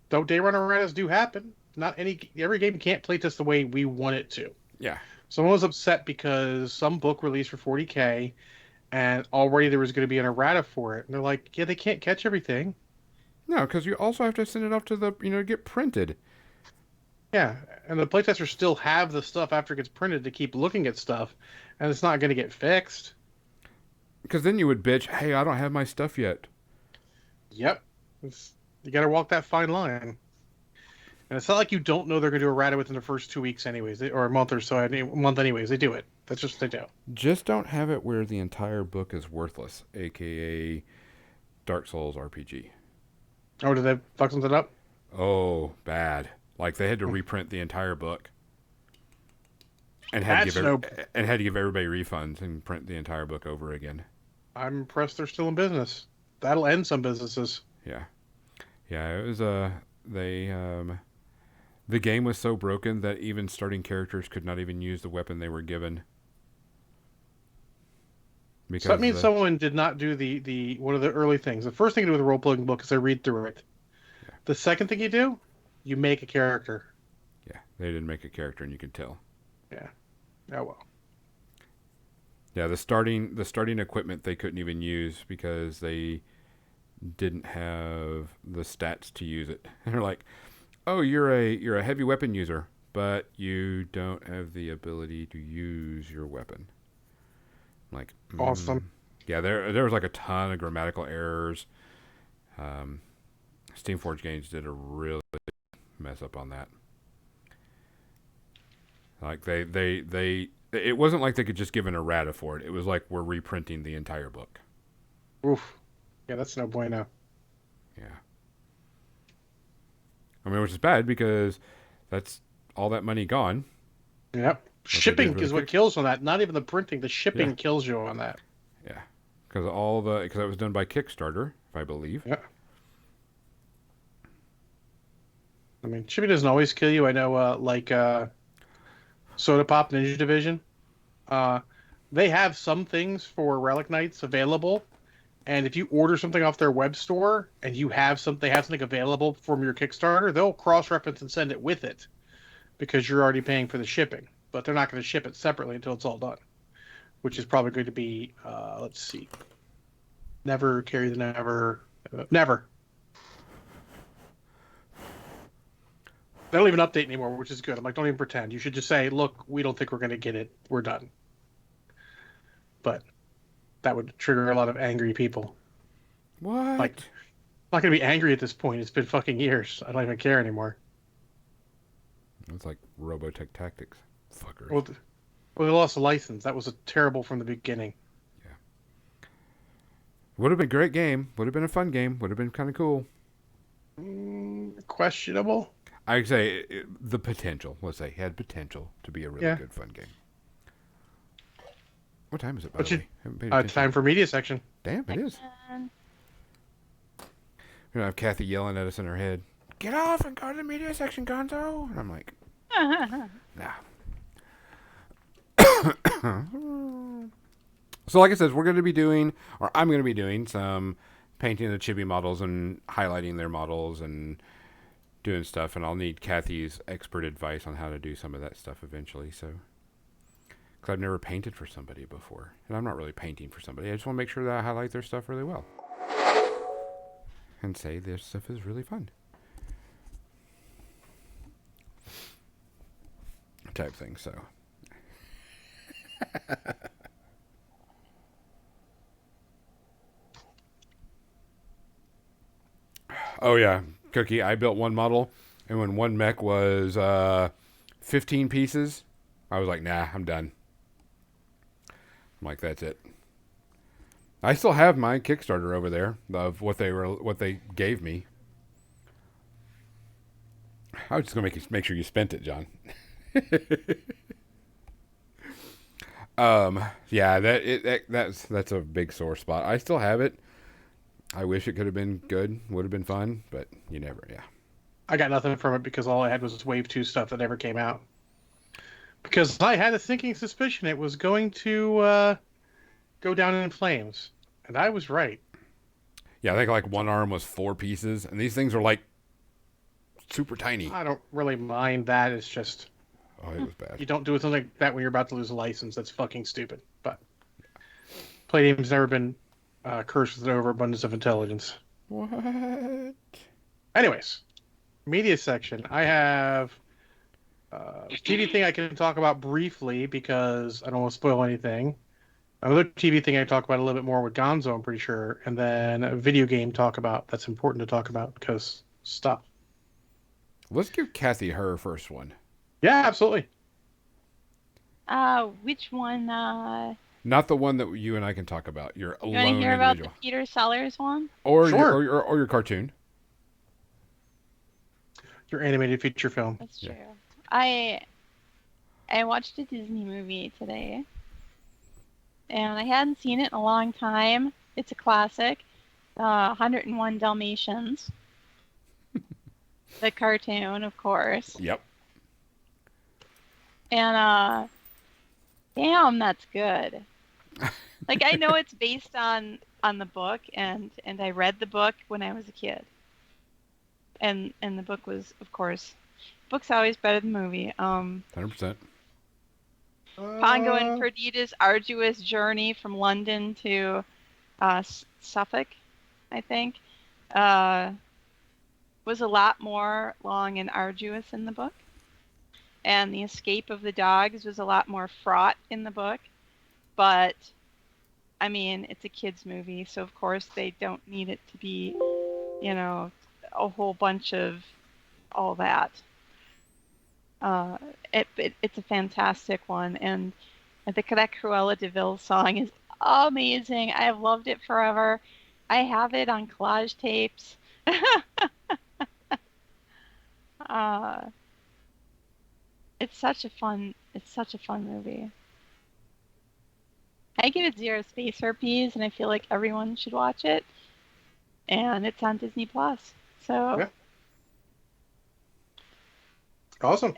Though day one erratas do happen. Not every game can't play test the way we want it to. Yeah, Someone was upset because some book released for 40k and already there was going to be an errata for it. And they're like, yeah, they can't catch everything. no, because you also have to send it off to the get printed. Yeah, and the playtesters still have the stuff after it gets printed to keep looking at stuff, and it's not going to get fixed. Because then you would bitch, "Hey, I don't have my stuff yet." Yep. You got to walk that fine line. And it's not like you don't know they're going to do errata within the first 2 weeks anyways, or a month or so, a month anyways. They do it. That's just what they do. Just don't have it where the entire book is worthless, aka Dark Souls RPG. Oh, did they fuck something up? Oh, bad. Like they had to reprint the entire book and had to That's give no. and had to give everybody refunds and print the entire book over again. I'm impressed they're still in business. That'll end some businesses. Yeah. Yeah, it was they the game was so broken that even starting characters could not even use the weapon they were given. So that Because means someone did not do the one of the early things. The first thing you do with a role playing book is I read through it. yeah, The second thing you do, you make a character. yeah, they didn't make a character and you could tell. Yeah. Oh well. Yeah, the starting equipment they couldn't even use because they didn't have the stats to use it. And they're like, "Oh, you're a heavy weapon user, but you don't have the ability to use your weapon." I'm like, Awesome. yeah, there was like a ton of grammatical errors. Um, Steamforge Games did a really mess up on that. Like they it wasn't like they could just give an errata for it. It was like we're reprinting the entire book. Oof. Yeah, that's no bueno. Yeah. I mean, which is bad because that's all that money gone. Yep. what they did Shipping with is the what kick. kills on that. Not even the printing. The Yeah, shipping kills you on that. yeah, because that was done by Kickstarter, if I believe. Yeah. I mean, shipping doesn't always kill you. I know, Soda Pop Ninja Division. Uh, they have some things for Relic Knights available, and if you order something off their web store and they have something available from your Kickstarter, they'll cross-reference and send it with it because you're already paying for the shipping. But they're not going to ship it separately until it's all done, which is probably going to be, let's see, never carry the never. They don't even update anymore, which is good. I'm like, don't even pretend. You should just say, look, we don't think we're going to get it. We're done. But that would trigger a lot of angry people. Like, What? I'm not going to be angry at this point. It's been fucking years. I don't even care anymore. It's like Robotech Tactics, fuckers. Well, they lost the license. That was terrible from the beginning. Yeah, would have been a great game. Would have been a fun game. Would have been kind of cool. Questionable. I'd say the potential. Let's say had potential to be a really Yeah. good fun game. What time is it, by But the way? Haven't paid attention. time for media section. Damn, it is. And We're gonna have Kathy yelling at us in her head. Get off and go to the media section, Gonzo. And I'm like, nah. So, like I said, we're going to be doing, or I'm going to be doing some painting the chibi models and highlighting their models and doing stuff. And I'll need Kathy's expert advice on how to do some of that stuff eventually. So, because I've never painted for somebody before, and I'm not really painting for somebody. I just want to make sure that I highlight their stuff really well and say this stuff is really fun. Type thing. So. Oh yeah, Cookie. I built one model, and when one mech was 15 pieces, I was like, nah, I'm done. I'm like, that's it. I still have my Kickstarter over there of what they gave me. I was just gonna make sure you spent it, John. Yeah, that's a big sore spot. I still have it. I wish it could have been good, would have been fun, but you never, yeah. I got nothing from it because all I had was Wave 2 stuff that never came out. Because I had a sinking suspicion it was going to go down in flames. And I was right. Yeah, I think like one arm was 4 pieces, and these things are like super tiny. I don't really mind that. It's just, Oh, it was bad. you don't do something like that when you're about to lose a license. That's fucking stupid. But Palladium's never been cursed with an overabundance of intelligence. What? Anyways, media section. I have TV thing I can talk about briefly because I don't want to spoil anything. Another TV thing I talk about a little bit more with Gonzo, I'm pretty sure, and then a video game talk about that's important to talk about because stuff. Let's give Kathy her first one. Yeah, absolutely. which one? Not the one that you and I can talk about. Your You want to alone hear about individual. the Peter Sellers one? Or Sure. your cartoon. Your animated feature film. That's Yeah. true. I watched a Disney movie today, and I hadn't seen it in a long time. It's a classic, 101 Dalmatians. The cartoon, of course. Yep. And damn, that's good. Like, I know it's based on the book, and I read the book when I was a kid. And the book was, of course, book's always better than movie. 100%. Pongo and Perdita's arduous journey from London to Suffolk, I think, was a lot more long and arduous in the book. And the escape of the dogs was a lot more fraught in the book. But, I mean, it's a kid's movie, so of course they don't need it to be, a whole bunch of all that. It's a fantastic one, and that Cruella de Vil song is amazing. I have loved it forever. I have it on collage tapes. It's such a fun It's such a fun movie. I give it zero space herpes, and I feel like everyone should watch it. And it's on Disney Plus. So Yeah, awesome.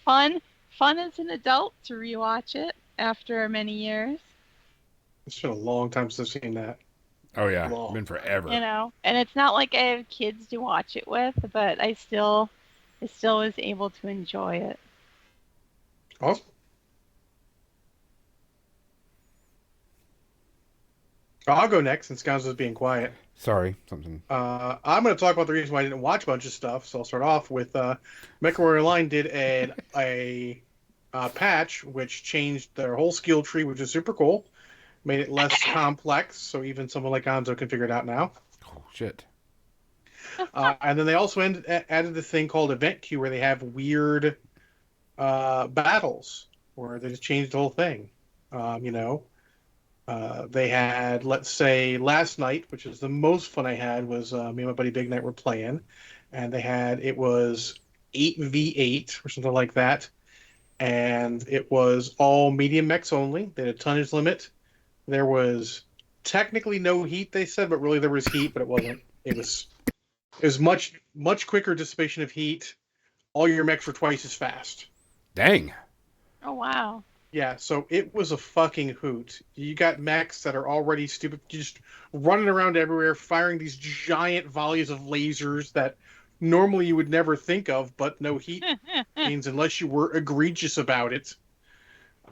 fun, fun as an adult to rewatch it after many years. It's been a long time since I've seen that. Oh yeah, Long been time. forever. And it's not like I have kids to watch it with, but I still was able to enjoy it. Awesome. I'll go next since Gonzo's being quiet. Sorry, something. I'm going to talk about the reason why I didn't watch a bunch of stuff. So I'll start off with MechWarrior Online did a patch which changed their whole skill tree, which is super cool. Made it less complex, so even someone like Gonzo can figure it out now. Oh shit. And then they also added this thing called Event Queue, where they have weird battles, where they just changed the whole thing. They had, let's say, last night, which is the most fun I had, was me and my buddy Midknight were playing, and it was 8v8 or something like that, and it was all medium mechs only. They had a tonnage limit. There was technically no heat, they said, but really there was heat, but it wasn't. It was much quicker dissipation of heat. All your mechs were twice as fast. Dang. Oh wow. Yeah, so it was a fucking hoot. You got mechs that are already stupid, just running around everywhere, firing these giant volleys of lasers that normally you would never think of, but no heat means unless you were egregious about it.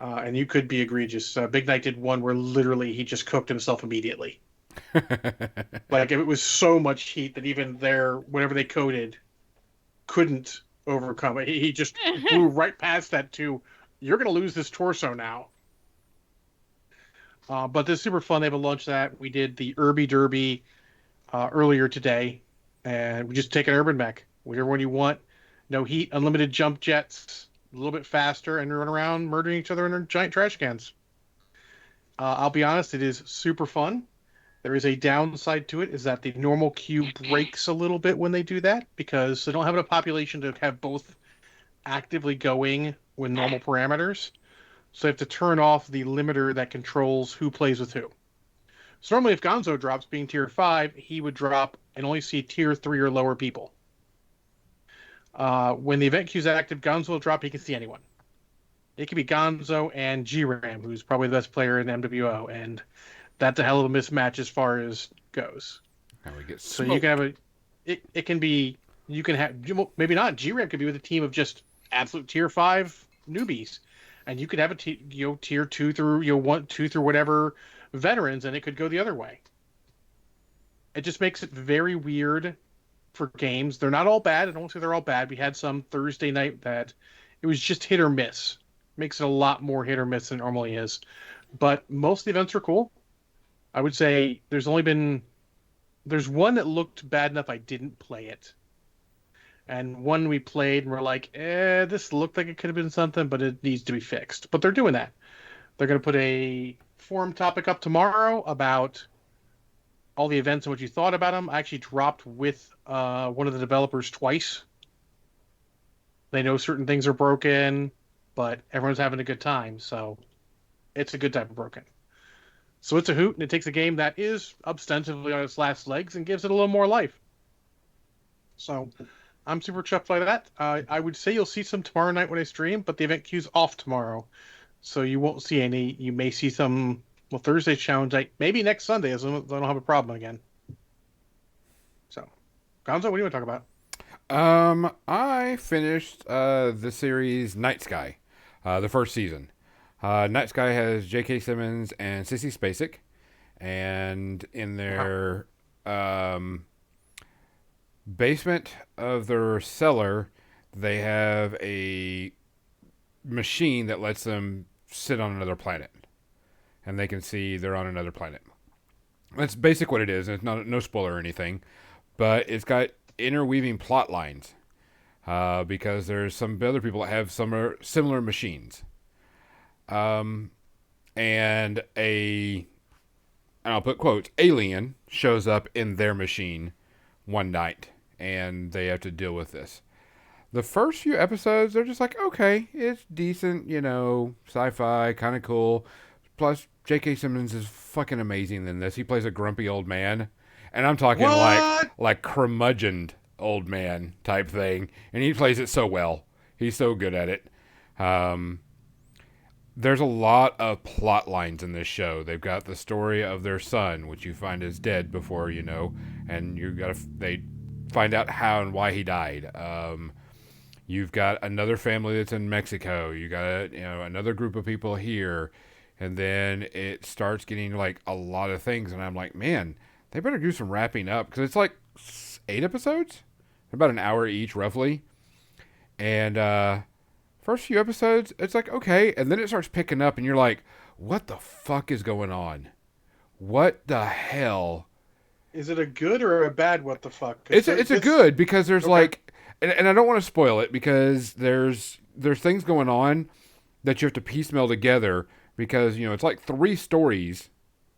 And you could be egregious. Big Knight did one where literally he just cooked himself immediately. Like, it was so much heat that even whatever they coded couldn't overcome it. He just blew right past that to, you're going to lose this torso now. But this is super fun. They have a launch that. We did the Urby Derby earlier today, and we just take an urban mech, whichever one you want. No heat, unlimited jump jets, a little bit faster, and run around murdering each other in their giant trash cans. I'll be honest, it is super fun. There is a downside to it, is that the normal queue breaks a little bit when they do that, because they don't have enough population to have both actively going with normal parameters. So they have to turn off the limiter that controls who plays with who. So normally if Gonzo drops, being tier 5, he would drop and only see tier 3 or lower people. When the event queue is active, Gonzo will drop, he can see anyone. It could be Gonzo and G-Ram, who's probably the best player in MWO, and that's a hell of a mismatch as far as goes. Now we get so you can have it can be, you can have, maybe not, G-Ram could be with a team of just absolute tier 5 newbies, and you could have tier 2 through 1, 2 through whatever veterans, and it could go the other way. It just makes it very weird for games. They're not all bad. I don't say they're all bad. We had some Thursday night that it was just hit or miss. Makes it a lot more hit or miss than it normally is. But most of the events are cool. I would say there's one that looked bad enough I didn't play it. And one we played and we're like, this looked like it could have been something, but it needs to be fixed. But they're doing that. They're going to put a forum topic up tomorrow about all the events and what you thought about them. I actually dropped with one of the developers twice. They know certain things are broken, but everyone's having a good time, so it's a good type of broken. So it's a hoot, and it takes a game that is ostensibly on its last legs and gives it a little more life. So I'm super chuffed by that. I would say you'll see some tomorrow night when I stream, but the event queue's off tomorrow, so you won't see any. You may see some, Thursday's challenge night, maybe next Sunday, as long as I don't have a problem again. So, Gonzo, what do you want to talk about? I finished the series Night Sky, the first season. Night Sky has J.K. Simmons and Sissy Spacek, and in their basement of their cellar, they have a machine that lets them sit on another planet, and they can see they're on another planet. That's basic what it is, and it's not no spoiler or anything, but it's got interweaving plot lines because there's some other people that have some similar machines. And I'll put quotes, alien shows up in their machine one night, and they have to deal with this. The first few episodes, they're just like, okay, it's decent, sci-fi, kind of cool. Plus, J.K. Simmons is fucking amazing in this. He plays a grumpy old man, and I'm talking What? like curmudgeoned old man type thing, and he plays it so well. He's so good at it. Um, there's a lot of plot lines in this show. They've got the story of their son, which you find is dead before and they find out how and why he died. You've got another family that's in Mexico. You got another group of people here, and then it starts getting like a lot of things, and I'm like, man, they better do some wrapping up because it's like 8 episodes, about an hour each roughly, and first few episodes it's like okay, and then it starts picking up, and you're like, what the fuck is going on? What the hell? Is it a good or a bad what the fuck? It's a good because there's okay. like, and I don't want to spoil it because there's things going on that you have to piecemeal together because it's like three stories,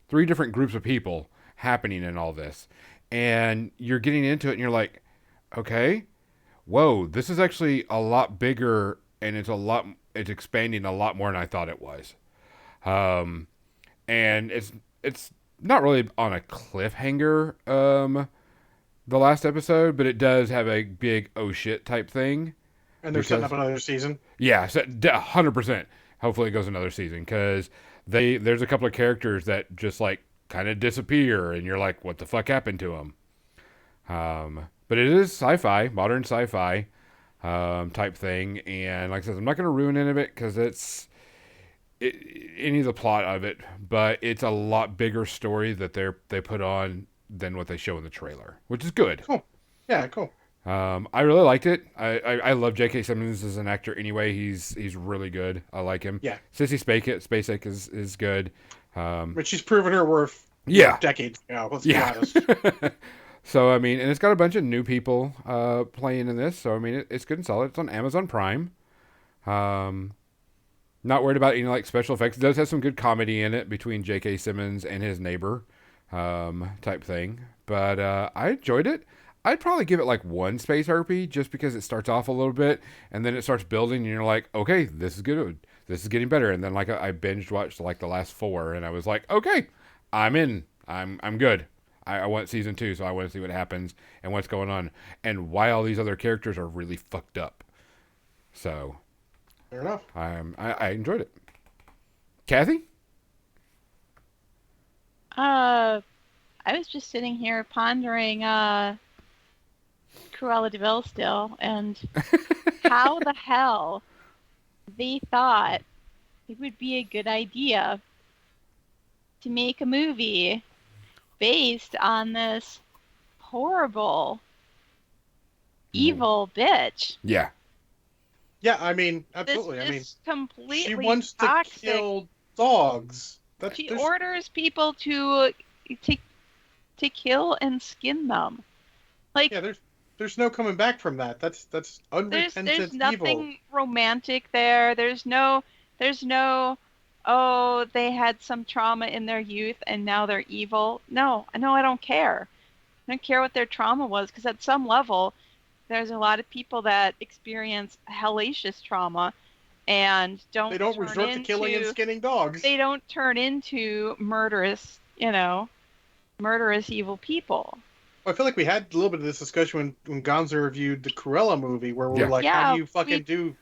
three different groups of people happening in all this, and you're getting into it and you're like, okay, whoa, this is actually a lot bigger and it's expanding a lot more than I thought it was. Um, and it's not really on a cliffhanger. The last episode, but it does have a big oh shit type thing. And they're setting up another season. Yeah, 100%. Hopefully, it goes another season because there's a couple of characters that just like kind of disappear, and you're like, what the fuck happened to them? But it is sci-fi, modern sci-fi type thing, and like I said, I'm not going to ruin any of it because any of the plot of it, but it's a lot bigger story that they put on than what they show in the trailer, which is good. Cool. Yeah, cool. I really liked it. I love J.K. Simmons as an actor anyway. He's really good. I like him. Yeah. Sissy Spacek is good. But she's proven her worth decades ago, let's be honest. So, I mean, and it's got a bunch of new people playing in this. So, I mean, it's good and solid. It's on Amazon Prime. Not worried about any like special effects. It does have some good comedy in it between J.K. Simmons and his neighbor type thing. But I enjoyed it. I'd probably give it like one space harpy just because it starts off a little bit and then it starts building and you're like, okay, this is good. This is getting better. And then like I binged watched like the last 4 and I was like, okay, I'm in. I'm good. I want season 2, so I want to see what happens and what's going on and why all these other characters are really fucked up. So, fair enough. I enjoyed it. Kathy? I was just sitting here pondering Cruella de Vil still, and how the hell they thought it would be a good idea to make a movie based on this horrible, evil bitch. Yeah. Yeah, I mean, absolutely. This completely she wants toxic. to kill dogs. She orders people to kill and skin them. Like, yeah, there's no coming back from that. That's unrepentant there's nothing evil. romantic there. There's no oh, they had some trauma in their youth and now they're evil. No, I don't care. I don't care what their trauma was, because at some level there's a lot of people that experience hellacious trauma and they don't resort to killing and skinning dogs. They don't turn into murderous evil people. I feel like we had a little bit of this discussion when Gonzo reviewed the Cruella movie, where we were like, yeah, how do you fucking do?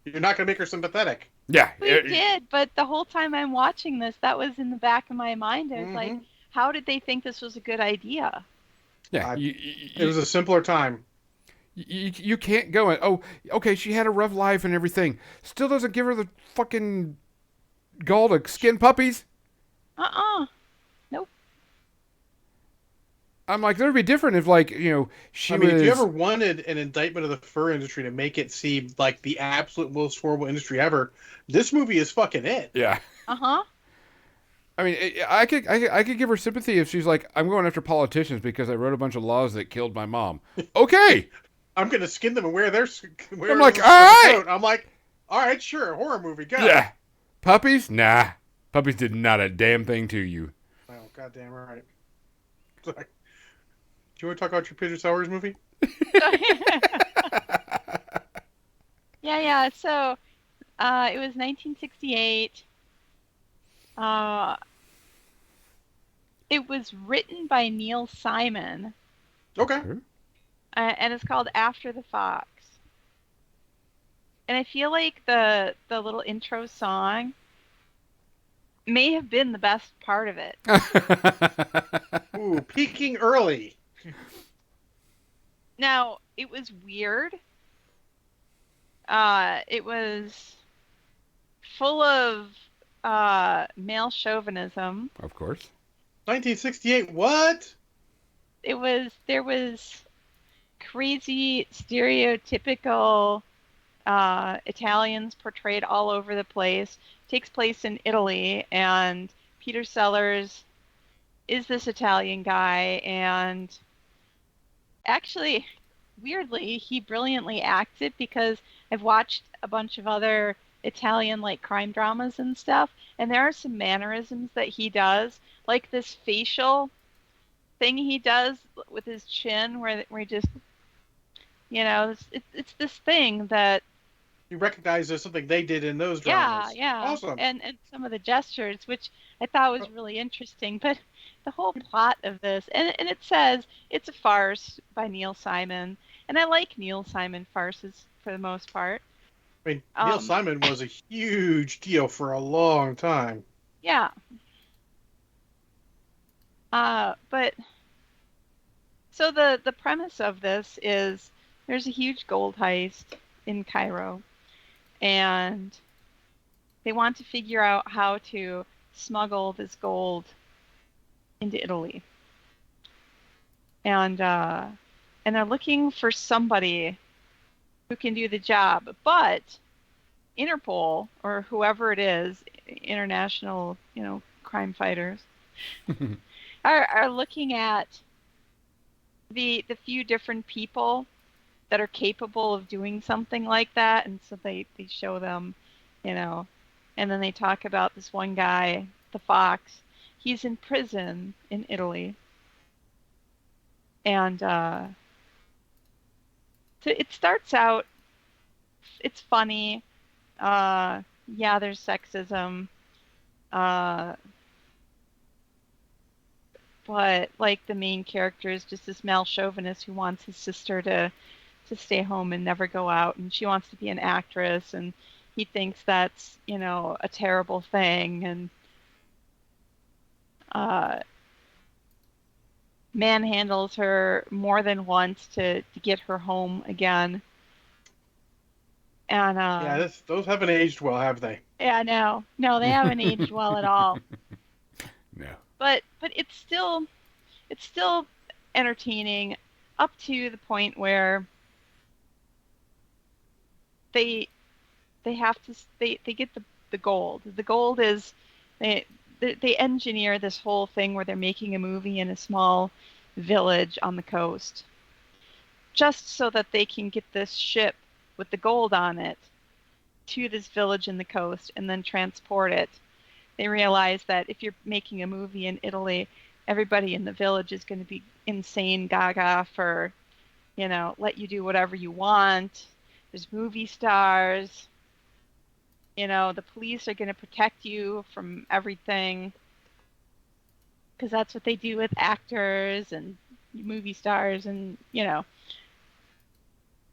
You're not going to make her sympathetic. Yeah. We did, but the whole time I'm watching this, that was in the back of my mind. I was like, how did they think this was a good idea? Yeah. It was a simpler time. You can't go and, oh, okay, she had a rough life and everything. Still doesn't give her the fucking gall to skin puppies? Nope. I'm like, that would be different if, like, she was... if you ever wanted an indictment of the fur industry to make it seem like the absolute most horrible industry ever, this movie is fucking it. Yeah. Uh-huh. I mean, I could give her sympathy if she's like, I'm going after politicians because I wrote a bunch of laws that killed my mom. Okay. I'm going to skin them and wear their I'm like, all right. coat. I'm like, all right, sure, horror movie, go. Yeah. Puppies? Nah. Puppies did not a damn thing to you. Oh, goddamn right. Do you want to talk about your Pigeon Towers movie? Yeah. So it was 1968. Uh, it was written by Neil Simon, Okay. Okay. and it's called After the Fox. And I feel like the little intro song may have been the best part of it. Ooh, peaking early. Now, it was weird. It was full of male chauvinism. Of course. 1968. What? There was crazy stereotypical Italians portrayed all over the place. Takes place in Italy, and Peter Sellers is this Italian guy, and actually, weirdly, he brilliantly acts it because I've watched a bunch of other Italian like crime dramas and stuff, and there are some mannerisms that he does, like this facial thing he does with his chin, where he just, it's this thing that, You recognize there's something they did in those yeah, dramas. yeah, Awesome. and some of the gestures, which I thought was really interesting, but the whole plot of this, and it says it's a farce by Neil Simon, and I like Neil Simon farces for the most part. I mean, Neil Um, Simon was a huge deal for a long time. yeah, but so the premise of this is there's a huge gold heist in Cairo, and they want to figure out how to smuggle this gold into Italy. And they're looking for somebody who can do the job. But Interpol or whoever it is, international, crime fighters, are looking at the few different people that are capable of doing something like that, and so they show them, you know, and then they talk about this one guy, the Fox. He's in prison in Italy, and so it starts out. It's funny. Yeah, there's sexism. Uh, but like the main character is just this male chauvinist who wants his sister to stay home and never go out, and she wants to be an actress, and he thinks that's, a terrible thing, and uh, manhandles her more than once to get her home again. And Yeah, those haven't aged well, have they? yeah, no, they haven't aged well at all. No. But it's still entertaining up to the point where they they have to they get the gold. The gold is they they engineer this whole thing where they're making a movie in a small village on the coast just so that they can get this ship with the gold on it to this village in the coast and then transport it. They realize that if you're making a movie in Italy, everybody in the village is going to be insane gaga for, let you do whatever you want. There's movie stars. The police are going to protect you from everything because that's what they do with actors and movie stars and.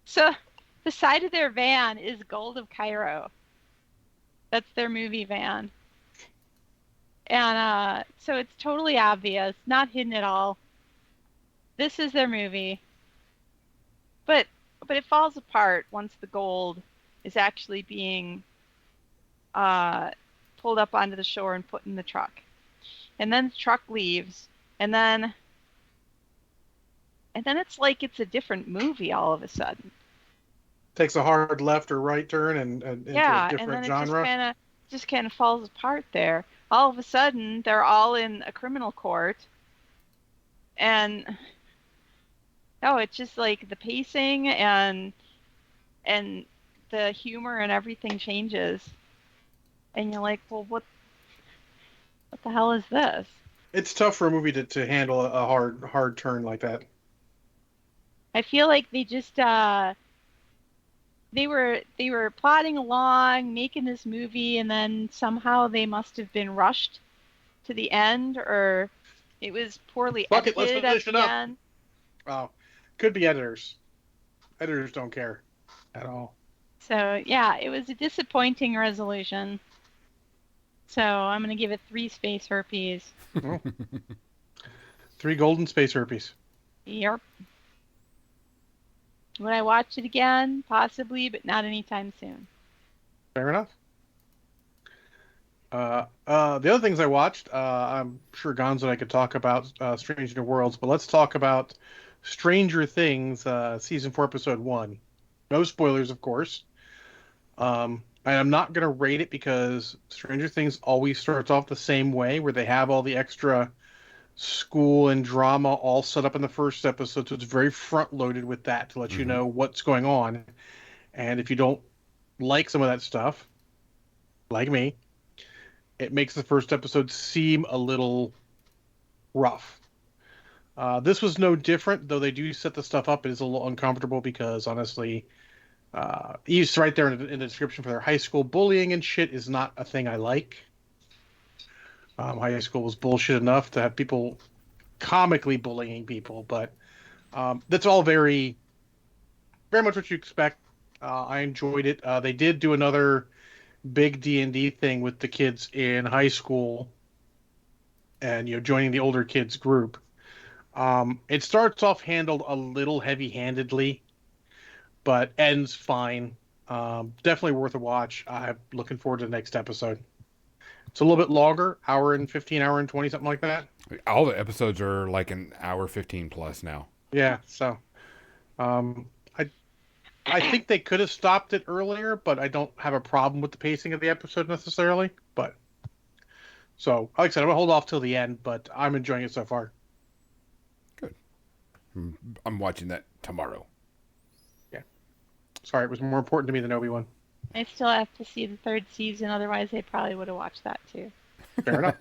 So the side of their van is Gold of Cairo. That's their movie van. And so it's totally obvious, not hidden at all. This is their movie. But it falls apart once the gold is actually being uh, pulled up onto the shore and put in the truck. And then the truck leaves, and then it's like it's a different movie all of a sudden. Takes a hard left or right turn and into a Yeah, and different then it just genre. kind of falls apart there. All of a sudden, they're all in a criminal court, and oh, it's just like the pacing and the humor and everything changes, and you're like, well, what the hell is this? It's tough for a movie to handle a hard turn like that. I feel like they just they were plodding along, making this movie, and then somehow they must have been rushed to the end, or it was poorly Fuck it, let's edited at finish it the up. end. Oh, could be editors. Editors don't care at all. So yeah, it was a disappointing resolution. So I'm gonna give it 3 space herpes. Oh, 3 golden space herpes. Yep. Would I watch it again? Possibly, but not anytime soon. Fair enough. The other things I watched, I'm sure Gonzo and I could talk about Stranger Worlds, but let's talk about Stranger Things, season 4, episode 1. No spoilers, of course. And I'm not going to rate it because Stranger Things always starts off the same way, where they have all the extra school and drama all set up in the first episode, so it's very front loaded with that to let you know what's going on. And if you don't like some of that stuff, like me, it makes the first episode seem a little rough. This was no different, though they do set the stuff up. It is a little uncomfortable because, honestly, it's right there in the description for their high school. Bullying and shit is not a thing I like. High school was bullshit enough to have people comically bullying people, but that's all very, very much what you expect. I enjoyed it. They did do another big D&D thing with the kids in high school, and joining the older kids group. It starts off handled a little heavy-handedly, but ends fine. Definitely worth a watch. I'm looking forward to the next episode. It's a little bit longer, hour and 15, hour and 20, something like that. All the episodes are like an hour 15 plus now. Yeah, so I think they could have stopped it earlier, but I don't have a problem with the pacing of the episode necessarily. But so, like I said, I'm gonna hold off till the end, but I'm enjoying it so far. Good. I'm watching that tomorrow. Yeah. Sorry, it was more important to me than Obi-Wan. I still have to see the 3rd season, otherwise I probably would have watched that too. Fair enough.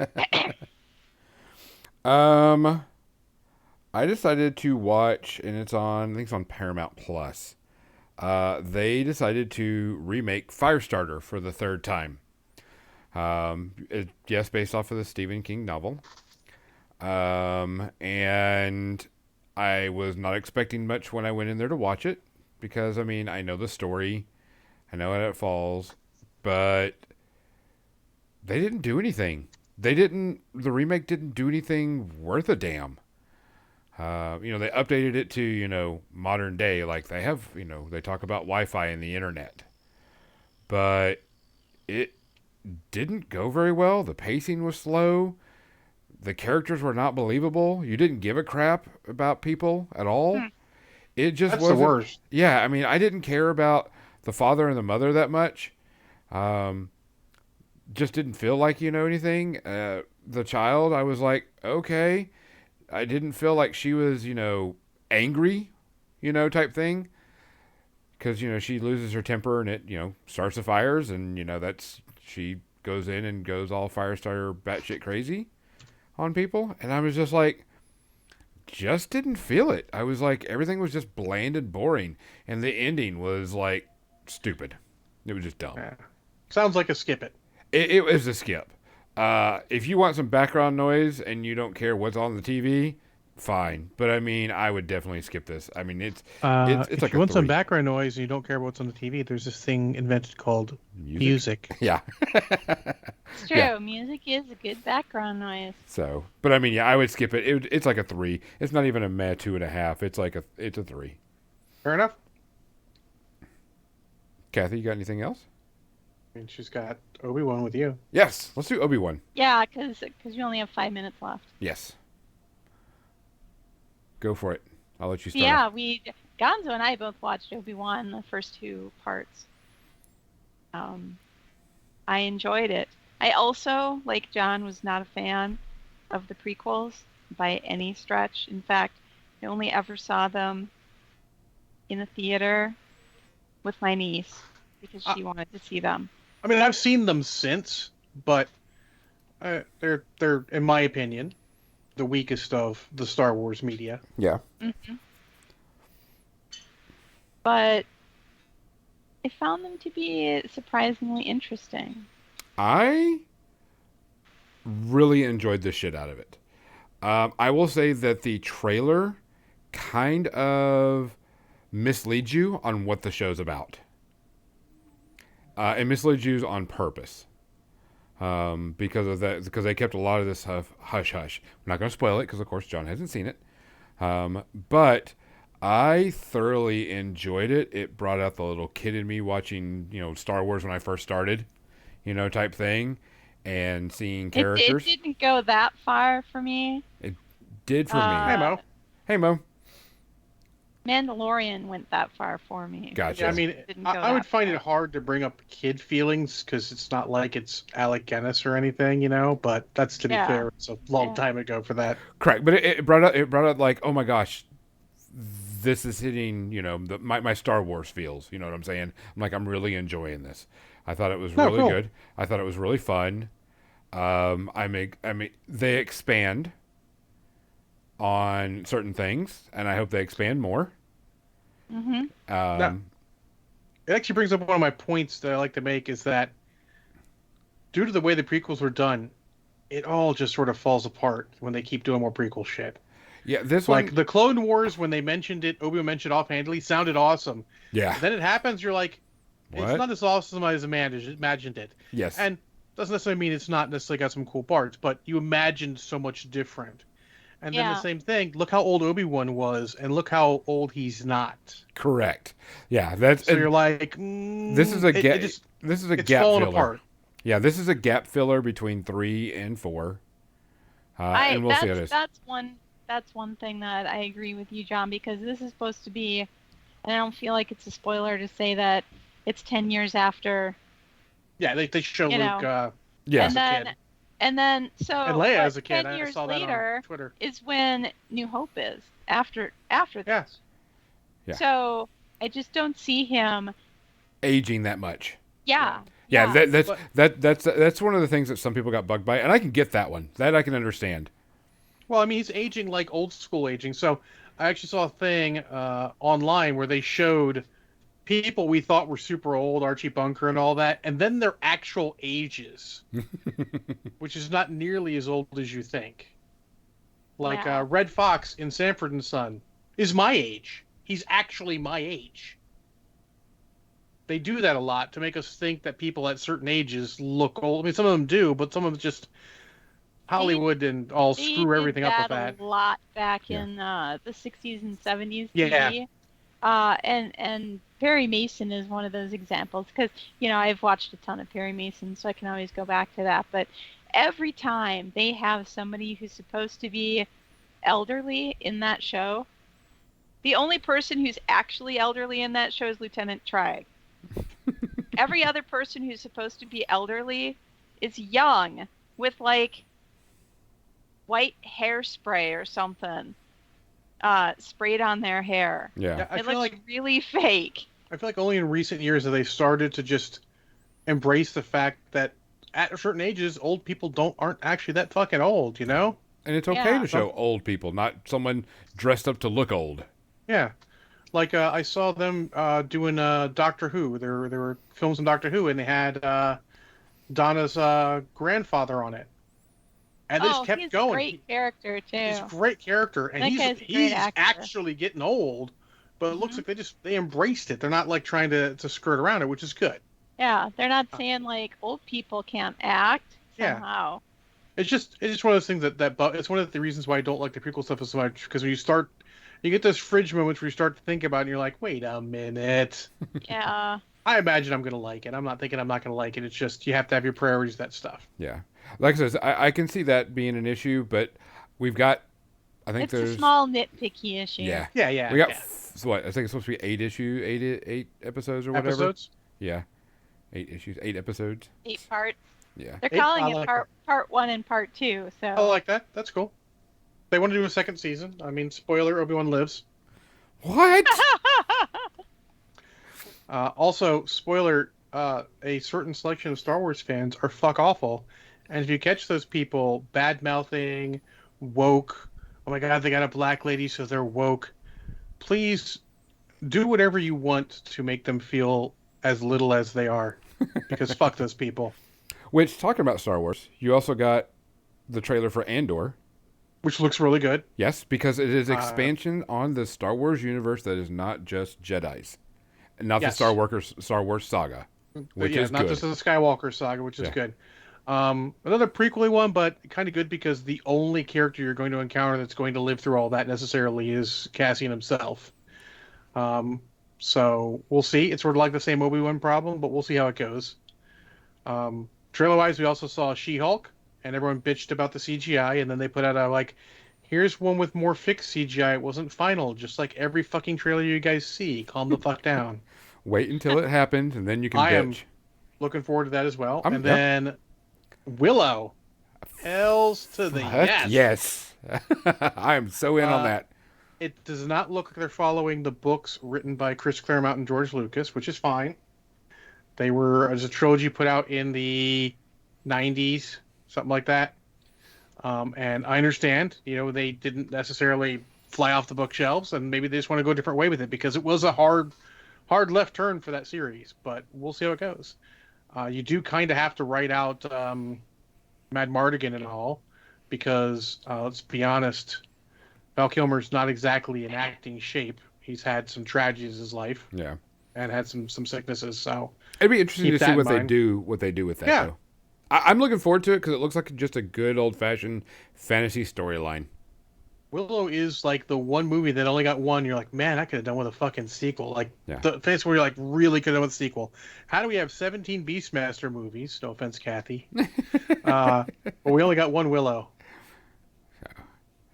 I decided to watch, and I think it's on Paramount Plus. They decided to remake Firestarter for the 3rd time. Yes, based off of the Stephen King novel. And I was not expecting much when I went in there to watch it, because, I mean, I know the story, I know how it falls, but they didn't do anything. The remake didn't do anything worth a damn. They updated it to, modern day. Like they have, they talk about Wi-Fi and the internet. But it didn't go very well. The pacing was slow. The characters were not believable. You didn't give a crap about people at all. It just That's wasn't. the worst. Yeah, I mean, I didn't care about the father and the mother that much. Just didn't feel like anything. The child, I was like, okay. I didn't feel like she was, angry, type thing. Because, she loses her temper and it, starts the fires. And, she goes in and goes all Firestarter batshit crazy on people. And I was just like, just didn't feel it. I was like, everything was just bland and boring. And the ending was like stupid. It was just dumb. Yeah. Sounds like a skip it. It was a skip. If you want some background noise and you don't care what's on the TV, fine. But I mean, I would definitely skip this. I mean, it's If like you want some 3. background noise and you don't care what's on the TV, there's this thing invented called music. Yeah. It's true. Yeah. Music is a good background noise. So, but I mean, yeah, I would skip it. It's like a 3. It's not even a meh 2.5. It's a 3. Fair enough. Kathy, you got anything else? I mean, she's got Obi-Wan with you. Yes. Let's do Obi-Wan. Yeah, because you only have 5 minutes left. Yes. Go for it. I'll let you start. Yeah, Gonzo and I both watched Obi-Wan, the first 2 parts. I enjoyed it. I also, like John, was not a fan of the prequels by any stretch. In fact, I only ever saw them in a theater with my niece because she wanted to see them. I mean, I've seen them since, but they're in my opinion the weakest of the Star Wars media. Yeah. Mm-hmm. But I found them to be surprisingly interesting. I really enjoyed the shit out of it. I will say that the trailer kind of misleads you on what the show's about. It misleads you on purpose. Because of that, because they kept a lot of this hush hush. I'm not going to spoil it because, of course, John hasn't seen it. But I thoroughly enjoyed it. It brought out the little kid in me watching, Star Wars when I first started, type thing, and seeing characters. It didn't go that far for me. It did for Hey, me. Mo. Hey, Mo. Mandalorian went that far for me. Gotcha. Yeah, I mean, Didn't go I would that find far. it hard to bring up kid feelings because it's not like it's Alec Guinness or anything, But that's to be Yeah. fair, it's a long Yeah. time ago for that. Correct, but it brought out like, oh my gosh, this is hitting my Star Wars feels. You know what I'm saying? I'm really enjoying this. I thought it was No, really cool. good. I thought it was really fun. I mean they expand on certain things, and I hope they expand more. Mm-hmm. Now, it actually brings up one of my points that I like to make is that due to the way the prequels were done, it all just sort of falls apart when they keep doing more prequel shit. Yeah, this Like one. the Clone Wars, when they mentioned it, Obi-Wan mentioned offhandedly, sounded awesome. Yeah. Then it happens, you're like, it's What? not as awesome as imagined it. Yes. And doesn't necessarily mean it's not necessarily got some cool parts, but you imagined so much different. And then the Yeah. same thing, look how old Obi-Wan was, and look how old he's not. Correct. Yeah, that's. So you're like, this is a gap. it's This is a it's gap falling filler. apart. Yeah, this is a gap filler between 3 and 4. And we'll see how it is. That's one thing that I agree with you, John, because this is supposed to be, and I don't feel like it's a spoiler to say that it's 10 years after. Yeah, they show You Luke know. Yeah. as a kid. And then so And Leia but as a kid. 10 I years saw that later on Twitter. is when New Hope is after Yeah. this. Yeah. So I just don't see him. Aging that much. Yeah. Yeah, But- that's one of the things that some people got bugged by, and I can get that one. That I can understand. Well, I mean, he's aging like old school aging. So I actually saw a thing online where they showed people we thought were super old, Archie Bunker and all that, and then their actual ages, which is not nearly as old as you think. Like Yeah. Red Fox in Sanford and Son is my age. He's actually my age. They do that a lot to make us think that people at certain ages look old. I mean, some of them do, but some of them just Hollywood and all They screw did everything up with that. a lot back Yeah. in the 60s and 70s Yeah. TV. And Perry Mason is one of those examples because I've watched a ton of Perry Mason, so I can always go back to that. But every time they have somebody who's supposed to be elderly in that show, the only person who's actually elderly in that show is Lieutenant Trigg. Every other person who's supposed to be elderly is young with like white hairspray or something sprayed on their hair. Yeah. I It feel looks like really fake. only in recent years have they started to just embrace the fact that at certain ages, old people aren't actually that fucking old, And it's okay Yeah. to show old people, not someone dressed up to look old. Yeah. Like I saw them doing Doctor Who. There were films on Doctor Who, and they had Donna's grandfather on it, and they just kept he's going. a great character too. He's a great character, and That he's guy's a great actor. actually getting old, but it looks like they embraced it. They're not like trying to skirt around it, which is good. Yeah, they're not saying like old people can't act Yeah. somehow. It's just one of those things it's one of the reasons why I don't like the prequel stuff so much, because when you get those fridge moments where you start to think about it and you're like, wait a minute. Yeah. I imagine I'm going to like it. I'm not thinking I'm not going to like it. It's just you have to have your priorities, that stuff. Yeah. Like I said, I can see that being an issue, but we've got, I think It's there's. a small nitpicky issue. Yeah. We got, yeah. so what? I think it's supposed to be 8 episodes or whatever. Episodes. Yeah. 8 issues, 8 episodes. 8 parts. Yeah. They're I calling it like part 1 and part 2. So I like that. That's cool. They want to do a second season. I mean, spoiler: Obi-Wan lives. What? Also, spoiler: a certain selection of Star Wars fans are fuck awful, and if you catch those people bad mouthing, woke, oh my god, they got a black lady, so they're woke. Please do whatever you want to make them feel as little as they are, because fuck those people. Which, talking about Star Wars, you also got the trailer for Andor. Which looks really good. Yes, because it is expansion on the Star Wars universe that is not just Jedi's, and not Yes. the Star Wars saga, which is not good. just the Skywalker saga, which is good. Another prequely one, but kind of good because the only character you're going to encounter that's going to live through all that necessarily is Cassian himself. So we'll see. It's sort of like the same Obi-Wan problem, but we'll see how it goes. Trailer-wise, we also saw She-Hulk, and everyone bitched about the CGI, and then they put out a, like, here's one with more fixed CGI. It wasn't final, just like every fucking trailer you guys see. Calm the fuck down. Wait until it happens, and then you can I am bitch. looking forward to that as well. Yep. Then Willow. Hells to the Heck yes. I am so in on that. It does not look like they're following the books written by Chris Claremont and George Lucas, which is fine. They were, as a trilogy, put out in the 90s, something like that. And I understand, they didn't necessarily fly off the bookshelves, and maybe they just want to go a different way with it because it was a hard left turn for that series. But we'll see how it goes. You do kind of have to write out Mad Mardigan and all, because let's be honest, Val Kilmer's not exactly in acting shape. He's had some tragedies in his life. Yeah. And had some sicknesses. So it'd be interesting to keep see that what in they mind. do with that. Yeah. Though. I'm looking forward to it because it looks like just a good old fashioned fantasy storyline. Willow is like the one movie that only got one. You're like, man, I could have done with a fucking sequel. Like Yeah. the face where you're like, really could have done with a sequel. How do we have 17 Beastmaster movies? No offense, Kathy. But we only got one Willow.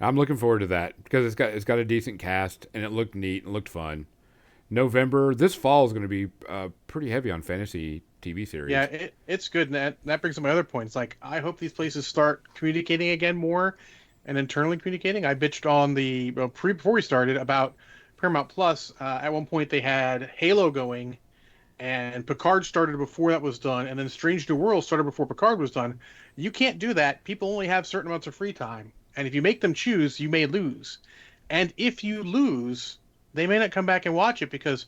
I'm looking forward to that because it's got a decent cast and it looked neat and looked fun. November, this fall is going to be pretty heavy on fantasy TV series. Yeah, it's good. And that brings up my other points. Like, I hope these places start communicating again more and internally communicating. I bitched on before we started about Paramount Plus. At one point, they had Halo going, and Picard started before that was done, and then Strange New Worlds started before Picard was done. You can't do that. People only have certain amounts of free time. And if you make them choose, you may lose. And if you lose, they may not come back and watch it because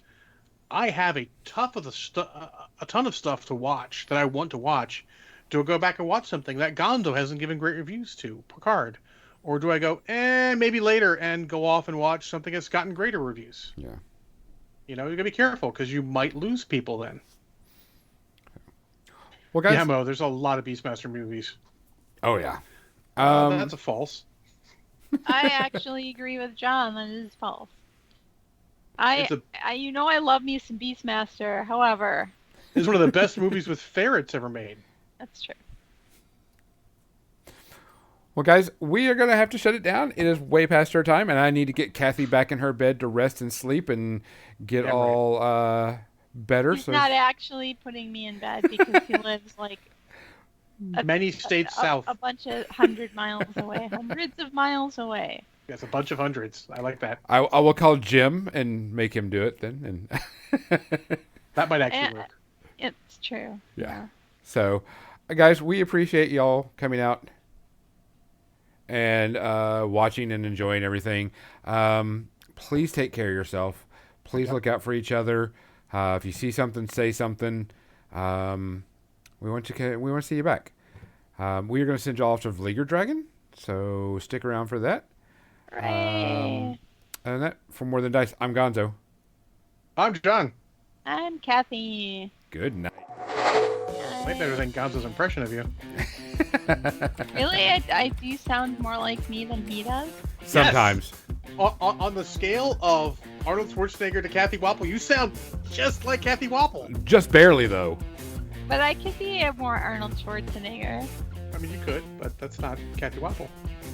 I have a ton of stuff to watch that I want to watch. Do I go back and watch something that Gonzo hasn't given great reviews to, Picard? Or do I go, maybe later and go off and watch something that's gotten greater reviews? Yeah. You got to be careful because you might lose people then. Well, guys. Yeah, Mo, there's a lot of Beastmaster movies. Oh, yeah. That's a false. I actually agree with John. That is false. I love me some Beastmaster. However, it's one of the best movies with ferrets ever made. That's true. Well, guys, we are going to have to shut it down. It is way past our time, and I need to get Kathy back in her bed to rest and sleep and get better. He's not actually putting me in bed because he lives like many states south. A bunch of 100 miles away. Hundreds of miles away. Yes, a bunch of hundreds. I like that. I will call Jim and make him do it then. And that might actually work. It's true. Yeah. So, guys, we appreciate y'all coming out and watching and enjoying everything. Please take care of yourself. Please look out for each other. If you see something, say something. We want to see you back. We are going to send you all off to Vliger Dragon, so stick around for that. Hooray! And that, for More Than Dice, I'm Gonzo. I'm John. I'm Kathy. Good night. Way better than Gonzo's impression of you. Really? I do sound more like me than he does? Sometimes. Yes. On the scale of Arnold Schwarzenegger to Kathy Wapple, you sound just like Kathy Wapple. Just barely, though. But I could be a more Arnold Schwarzenegger. I mean, you could, but that's not Kathy Wapple.